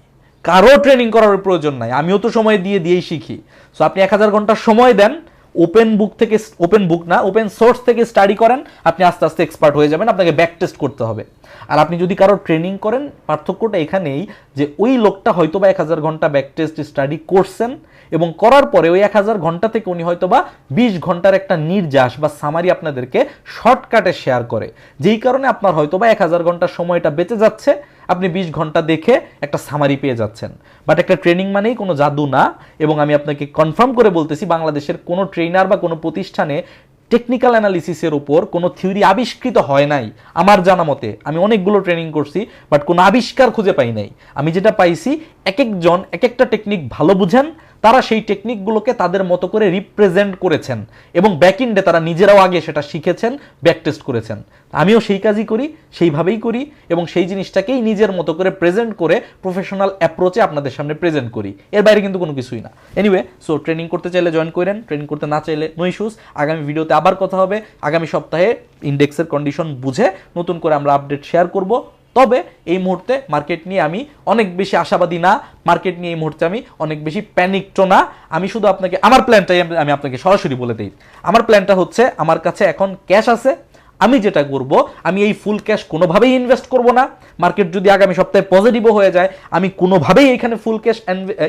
কারো ট্রেনিং করার প্রয়োজন নাই, আমিও তো সময় দিয়েই শিখি। সো আপনি 1000 ঘন্টা সময় দেন, ওপেন বুক থেকে, ওপেন বুক না, ওপেন সোর্স থেকে স্টাডি করেন, আপনি আস্তে আস্তে এক্সপার্ট হয়ে যাবেন। আপনাকে ব্যাক টেস্ট করতে হবে। আর আপনি যদি কারো ট্রেনিং করেন, পার্থক্যটা এখানেই যে ওই লোকটা হয়তো বা 1000 ঘন্টা ব্যাক টেস্ট স্টাডি করছেন, এবং করার পরে ওই 1000 ঘন্টা থেকে উনি হয়তো বা 20 ঘন্টার একটা নির্যাস বা সামারি আপনাদেরকে শর্টকাটে শেয়ার করে, যেই কারণে আপনার হয়তো বা 1000 ঘন্টার সময়টা বেঁচে যাচ্ছে, আপনি 20 ঘন্টা দেখে একটা সামারি পেয়ে যাচ্ছেন। বাট একটা ট্রেনিং মানেই কোনো জাদু না, এবং আমি আপনাকে কনফার্ম করে বলতেছি, বাংলাদেশের কোনো ট্রেনার বা কোনো প্রতিষ্ঠানে টেকনিক্যাল অ্যানালিসিসের উপর কোনো থিওরি আবিষ্কৃত হয় নাই আমার জানা মতে। আমি অনেকগুলো ট্রেনিং করছি, বাট কোনো আবিষ্কার খুঁজে পাই নাই। আমি যেটা পাইছি, এক একজন এক একটা টেকনিক ভালো বুঝেন, তারা সেই টেকনিকগুলোকে তাদের মতো করে রিপ্রেজেন্ট করেছেন এবং ব্যাকএন্ডে তারা নিজেরাও আগে সেটা শিখেছেন, ব্যাক টেস্ট করেছেন। আমিও সেই কাজই করি, সেইভাবেই করি এবং সেই জিনিসটাকেই নিজের মতো করে প্রেজেন্ট করে প্রফেশনাল অ্যাপ্রোচে আপনাদের সামনে প্রেজেন্ট করি। এর বাইরে কিন্তু কোনো কিছুই না। এনিওয়ে, সো ট্রেনিং করতে চাইলে জয়েন করেন, ট্রেনিং করতে না চাইলে নো ইস্যুস। আগামী ভিডিওতে আবার কথা হবে। আগামী সপ্তাহে ইন্ডেক্সের কন্ডিশন বুঝে নতুন করে আমরা আপডেট শেয়ার করব। তবে এই মুহূর্তে মার্কেট নিয়ে আমি অনেক বেশি আশাবাদী না, মার্কেট নিয়ে এই মুহূর্তে আমি অনেক বেশি প্যানিকড না। আমি শুধু আপনাকে আমার প্ল্যানটাই আমি আপনাকে সরাসরি বলে দিই। আমার প্ল্যানটা হচ্ছে, আমার কাছে এখন ক্যাশ আছে। আমি যেটা করব, আমি এই ফুল ক্যাশ কোনোভাবেই ইনভেস্ট করব না। মার্কেট যদি আগামী সপ্তাহে পজিটিভও হয়ে যায়, আমি কোনোভাবেই এখানে ফুল ক্যাশ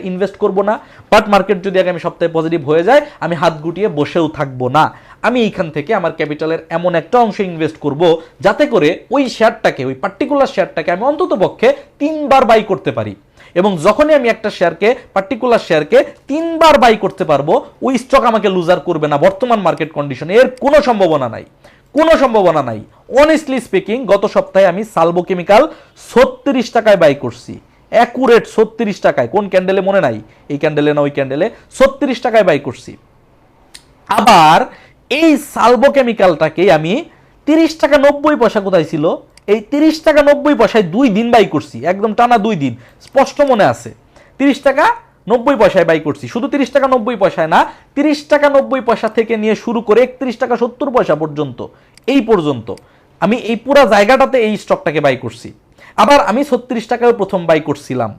ইনভেস্ট করব না। বাট মার্কেট যদি আগামী সপ্তাহে পজিটিভ হয়ে যায়, আমি হাত গুটিয়ে বসেও থাকবো না। আমি এইখান থেকে আমার ক্যাপিটালের এমন একটা অংশ ইনভেস্ট করব যাতে করে ওই শেয়ারটাকে, ওই পার্টিকুলার শেয়ারটাকে আমি অন্তত পক্ষে 3বার বাই করতে পারি। এবং যখনই আমি একটা শেয়ারকে, পার্টিকুলার শেয়ারকে 3বার বাই করতে পারবো, ওই স্টক আমাকে লুজার করবে না বর্তমান মার্কেট কন্ডিশনে। এর কোনো সম্ভাবনা নাই, কোনো সম্ভাবনা নাই। অনেস্টলি স্পিকিং, গত সপ্তাহে আমি সালভো কেমিক্যাল 36 টাকায় বাই করছি, অ্যাকুরেট 36 টাকায়। কোন ক্যান্ডেলে মনে নাই, এই ক্যান্ডেলে না ওই ক্যান্ডেলে 36 টাকায় বাই করছি। আবার এই সালভো কেমিক্যালটাকে আমি 30 টাকা 90 পয়সা কোথায় ছিল, এই 30 টাকা 90 পয়সায় 2 দিন বাই করছি, একদম টানা 2 দিন, স্পষ্ট মনে আছে। 30 টাকা 90 পয়সায় বাই করছি। শুধু 30 টাকা 90 পয়সায় না, 30 টাকা 90 পয়সা থেকে নিয়ে শুরু করে 31 টাকা 70 পয়সা পর্যন্ত, এই পর্যন্ত আমি এই পুরো জায়গাটাতে এই স্টকটাকে বাই করছি। আবার আমি 36 টাকায় প্রথম বাই করছিলাম।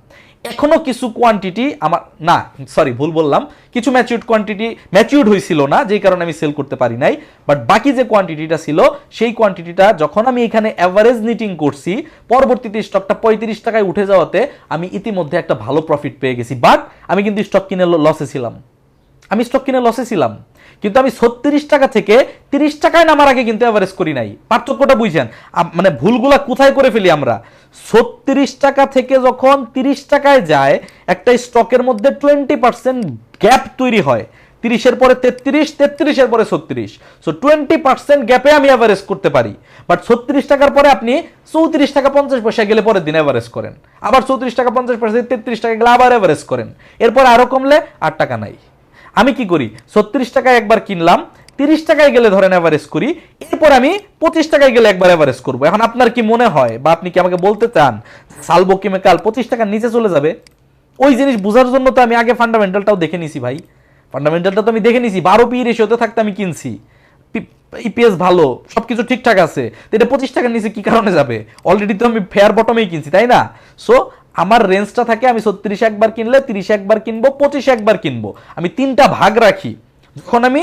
এখনো কিছু কোয়ান্টিটি আমার, না সরি ভুল বললাম, কিছু ম্যাচিউরড কোয়ান্টিটি ম্যাচিউরড হয়েছিল না, যেই কারণে আমি সেল করতে পারি নাই। বাট বাকি যে কোয়ান্টিটিটা ছিল, সেই কোয়ান্টিটিটা যখন আমি এখানে অ্যাভারেজ নিটিং করছি, পরবর্তীতে স্টকটা 35 টাকায় উঠে যাওয়াতে আমি ইতিমধ্যে একটা ভালো প্রফিট পেয়ে গেছি। বাট আমি কিন্তু স্টক কিনে লসে ছিলাম, কিন্তু আমি 36 টাকা থেকে 30 টাকায় নামার আগে কিন্তু এভারেজ করি নাই। পার্থক্যটা বুঝছেন, মানে ভুলগুলা কোথায় করে ফেলি আমরা। 36 টাকা থেকে যখন 30 টাকায় যায়, একটা স্টকের মধ্যে 20% গ্যাপ তৈরি হয়। 30-এর পরে 33, 33-এর পরে 36, সো 20% গ্যাপে আমি এভারেজ করতে পারি। বাট 36 টাকার পরে আপনি 34 টাকা 50 পয়সা গেলে পরের দিন এভারেজ করেন, আবার 34 টাকা 50 পয়সা 33 টাকা গেলে আবার এভারেজ করেন, এরপর আরো কমলে 8 টাকা নাই। আমি কি করি, 36 টাকায় একবার কিনলাম, 30 টাকায় গেলে ধরেন এভারেজ করি, এরপর আমি 25 টাকায় গেলে একবার এভারেজ করবো। এখন আপনার কি মনে হয়, বা আপনি কি আমাকে বলতে চান সালভো কেমিক্যাল 25 টাকার নিচে চলে যাবে? ওই জিনিস বোঝার জন্য তো আমি আগে ফান্ডামেন্টালটাও দেখে নিছি ভাই। ফান্ডামেন্টালটা তো আমি দেখে নিছি, 12 পি রেশিওতে থাকতে আমি কিনছি, ইপিএস ভালো, সবকিছু ঠিকঠাক আছে, তো এটা 25 টাকার নিচে কি কারণে যাবে? অলরেডি তো আমি ফেয়ার বটমেই কিনছি, তাই না? সো আমার রেঞ্জটা থাকে, আমি 36 একবার কিনলে 30 একবার কিনবো, 25 একবার কিনবো। আমি 3টা ভাগ রাখি। যখন আমি,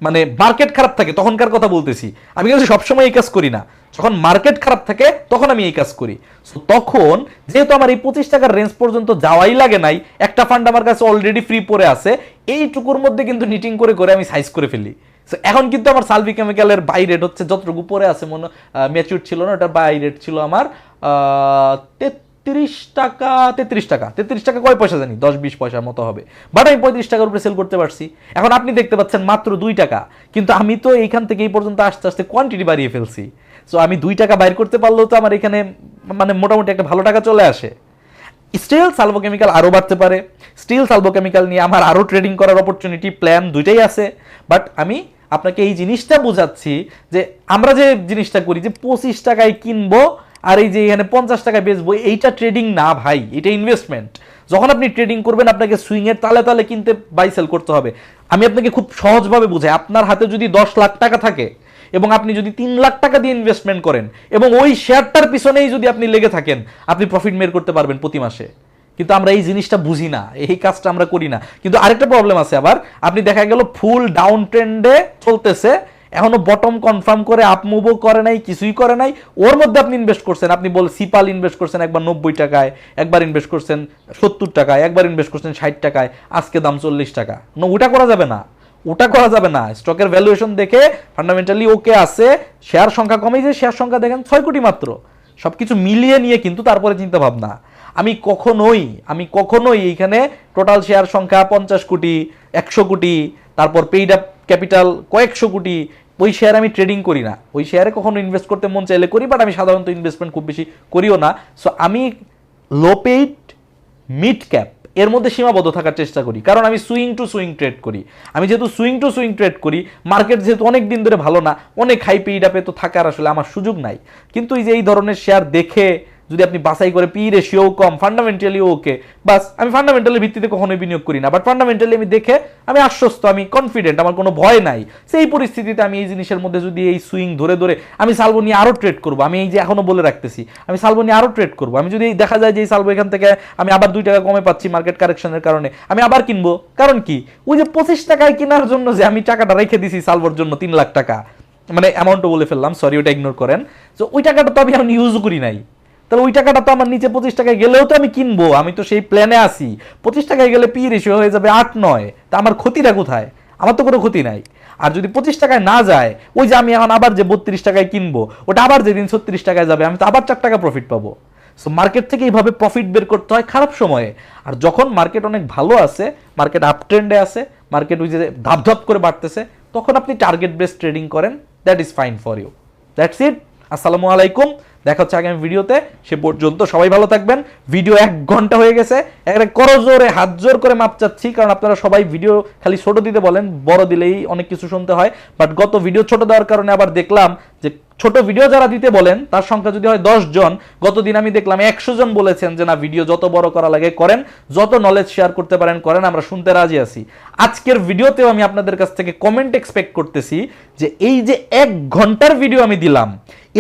মানে মার্কেট খারাপ থাকে তখনকার কথা বলতেছি, আমি কিন্তু সবসময় এই কাজ করি না। যখন মার্কেট খারাপ থাকে তখন আমি এই কাজ করি। সো তখন যেহেতু আমার এই 25 টাকার রেঞ্জ পর্যন্ত যাওয়াই লাগে নাই, একটা ফান্ড আমার কাছে অলরেডি ফ্রি পড়ে আছে, এইটুকুর মধ্যে কিন্তু নিটিং করে করে আমি সাইজ করে ফেলি। এখন কিন্তু আমার সালভো কেমিক্যালের বাই রেট হচ্ছে যতটুকু পরে আছে, মনে ম্যাচিউর ছিল না, ওটার বাই রেট ছিল আমার 33 টাকা 33 টাকা কয় পয়সা জানি, 10-20 পয়সার মতো হবে। বাট আমি 35 টাকার উপরে সেল করতে পারছি। এখন আপনি দেখতে পাচ্ছেন মাত্র 2 টাকা, কিন্তু আমি তো এইখান থেকে এই পর্যন্ত আস্তে আস্তে কোয়ান্টিটি বাড়িয়ে ফেলছি। সো আমি 2 টাকা বাইর করতে পারলেও তো আমার এখানে মানে মোটামুটি একটা ভালো টাকা চলে আসে। স্টিল সালভো কেমিক্যাল আরও বাড়তে পারে, স্টিল সালভো কেমিক্যাল নিয়ে আমার আরও ট্রেডিং করার অপরচুনিটি, প্ল্যান দুইটাই আছে। বাট আমি আপনাকে এই জিনিসটা বোঝাচ্ছি যে আমরা যে জিনিসটা করি, যে 25 টাকায় কিনবো আর এই যে এখানে 50 টাকায় বেচবো, এইটা ট্রেডিং না ভাই, এটা ইনভেস্টমেন্ট। যখন আপনি ট্রেডিং করবেন, আপনাকে সুইংয়ের তালে তালে কিনতে বাই সেল করতে হবে। আমি আপনাকে খুব সহজভাবে বুঝাই, আপনার হাতে যদি 10 লাখ টাকা থাকে এবং আপনি যদি 3 লাখ টাকা দিয়ে ইনভেস্টমেন্ট করেন এবং ওই শেয়ারটার পিছনেই যদি আপনি লেগে থাকেন, আপনি প্রফিট বের করতে পারবেন প্রতি মাসে। কিন্তু আমরা এই জিনিসটা বুঝি না, এই কাজটা আমরা করি না। কিন্তু আরেকটা প্রবলেম আছে আবার, আপনি দেখা গেল ফুল ডাউন ট্রেন্ডে চলতেছে, এখনো বটম কনফার্ম করে আপ মুভও করে নাই, কিছুই করে নাই, ওর মধ্যে আপনি ইনভেস্ট করছেন। আপনি বল সিপাল ইনভেস্ট করছেন একবার 90 টাকায়, একবার ইনভেস্ট করছেন 70 টাকায়, একবার ইনভেস্ট করছেন 60 টাকায়, আজকে দাম 40 টাকা। ওটা করা যাবে না, ওটা করা যাবে না। স্টকের ভ্যালুয়েশন দেখে ফান্ডামেন্টালি ওকে আছে, শেয়ার সংখ্যা কমেছে, শেয়ার সংখ্যা দেখেন 6 কোটি মাত্র, সবকিছু মিলিয়ে নিয়ে কিন্তু তারপরে চিন্তা ভাবনা। আমি কখনোই এইখানে টোটাল শেয়ার সংখ্যা 50 কোটি, 100 কোটি, তারপর পেইড আপ ক্যাপিটাল কয়েকশো কোটি, ওই শেয়ারে আমি ট্রেডিং করি না, ওই শেয়ারে কখনো ইনভেস্ট করতে মন চাইলে করি, বাট আমি সাধারণত ইনভেস্টমেন্ট খুব বেশি করিও না। সো আমি লো পেইড মিড ক্যাপ এর মধ্যে সীমাবদ্ধ থাকার চেষ্টা করি, কারণ আমি সুইং টু সুইং ট্রেড করি। আমি যেহেতু সুইং টু সুইং ট্রেড করি, মার্কেট যেহেতু অনেক দিন ধরে ভালো না, অনেক হাই পেইড আপে তো থাকার আসলে আমার সুযোগ নাই। কিন্তু এই যে এই ধরনের শেয়ার দেখে যদি আপনি বাছাই করে পি রেশিও কম, ফান্ডামেন্টালি ওকে, বাস আমি ফান্ডামেন্টালের ভিত্তিতে কখনোই বিনিয়োগ করি না, বাট ফান্ডামেন্টালি আমি দেখে আমি আশ্বস্ত, আমি কনফিডেন্ট, আমার কোনো ভয় নাই। সেই পরিস্থিতিতে আমি এই জিনিসের মধ্যে যদি এই সুইং ধরে ধরে আমি সালবো নিয়ে আরও ট্রেড করবো, আমি এই যে এখনো বলে রাখতেছি আমি সালবো নিয়ে আরও ট্রেড করবো। আমি যদি দেখা যায় যে এই সালবো এখান থেকে আমি আবার 2 টাকা কমে পাচ্ছি মার্কেট কারেকশনের কারণে, আমি আবার কিনবো। কারণ কি, ওই যে 25 টাকায় কেনার জন্য যে আমি টাকাটা রেখে দিছি সালবোর জন্য 3 লাখ টাকা, মানে অ্যামাউন্টও বলে ফেললাম, সরি, ওটা ইগনোর করেন। তো ওই টাকাটা তো আমি এখন ইউজ করি নাই, তাহলে ওই টাকাটা তো আমার নিচে 25 টাকায় গেলেও তো আমি কিনবো, আমি তো সেই প্ল্যানে আসি। 25 টাকায় গেলে পি রেশিও হয়ে যাবে 8-9, তা আমার ক্ষতিটা কোথায়? আমার তো কোনো ক্ষতি নাই। আর যদি 25 টাকায় না যায়, ওই যে আমি এখন আবার যে 32 টাকায় কিনবো, ওটা আবার যেদিন 36 টাকায় যাবে, আমি তো আবার 4 টাকা প্রফিট পাবো। সো মার্কেট থেকে এইভাবে প্রফিট বের করতে হয় খারাপ সময়ে। আর যখন মার্কেট অনেক ভালো আছে, মার্কেট আপ ট্রেন্ডে আছে, মার্কেট ওই যে ধাপ ধাপ করে বাড়তেছে, তখন আপনি টার্গেট বেস ট্রেডিং করেন, that is fine for you. That's it. আসসালামু আলাইকুম, দেখা হচ্ছে আগামী ভিডিওতে। সে পর্যন্ত সবাই ভালো থাকবেন। ভিডিও 1 ঘন্টা হয়ে গেছে, একটা করজোরে হাত জোর করে মাপ চাচ্ছি, কারণ আপনারা সবাই ভিডিও খালি ছোট দিতে বলেন, বড় দিলেই অনেক কিছু শুনতে হয়। বাট গত ভিডিও ছোট দেওয়ার কারণে আবার দেখলাম যে ছোট ভিডিও যারা দিতে বলেন তার সংখ্যা যদি হয় 10 জন, গতদিন আমি দেখলাম 100 জন বলেছেন যে না, ভিডিও যত বড় করা লাগে করেন, যত নলেজ শেয়ার করতে পারেন করেন, আমরা শুনতে রাজি আছি। আজকের ভিডিওতেও আমি আপনাদের কাছ থেকে কমেন্ট এক্সপেক্ট করতেছি যে এই যে 1 ঘন্টার ভিডিও আমি দিলাম,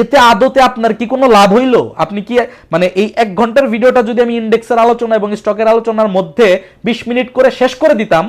এতে আদতে আপনার কি কোনো লাভ হইলো? আপনি কি মানে এই 1 ঘন্টার ভিডিওটা যদি আমি ইন্ডেক্সের আলোচনা এবং স্টকের আলোচনার মধ্যে 20 মিনিট করে শেষ করে দিতাম,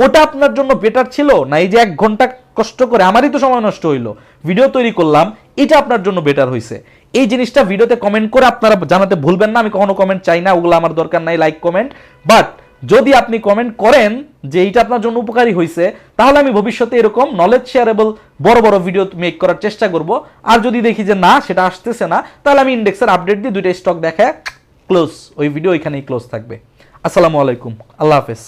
ওটা আপনার জন্য বেটার ছিল না এই যে 1 ঘন্টা কষ্ট করে আমারই তো সময় নষ্ট হইলো, ভিডিও তৈরি করলাম, এটা আপনার জন্য বেটার হয়েছে? এই জিনিসটা ভিডিওতে কমেন্ট করে আপনারা জানাতে ভুলবেন না। আমি কখনো কমেন্ট চাই না, ওগুলো আমার দরকার নাই, লাইক কমেন্ট। বাট যদি আপনি কমেন্ট করেন যে এইটা আপনার জন্য উপকারী হয়েছে, তাহলে আমি ভবিষ্যতে এরকম নলেজ শেয়ারেবল বড় বড় ভিডিও মেক করার চেষ্টা করব। আর যদি দেখি যে না, সেটা আসতেছে না, তাহলে আমি ইন্ডেক্সের আপডেট দিয়ে 2টা স্টক দেখায় ক্লোজ, ওই ভিডিও এখানেই ক্লোজ থাকবে। আসসালামু আলাইকুম, আল্লাহ হাফেজ।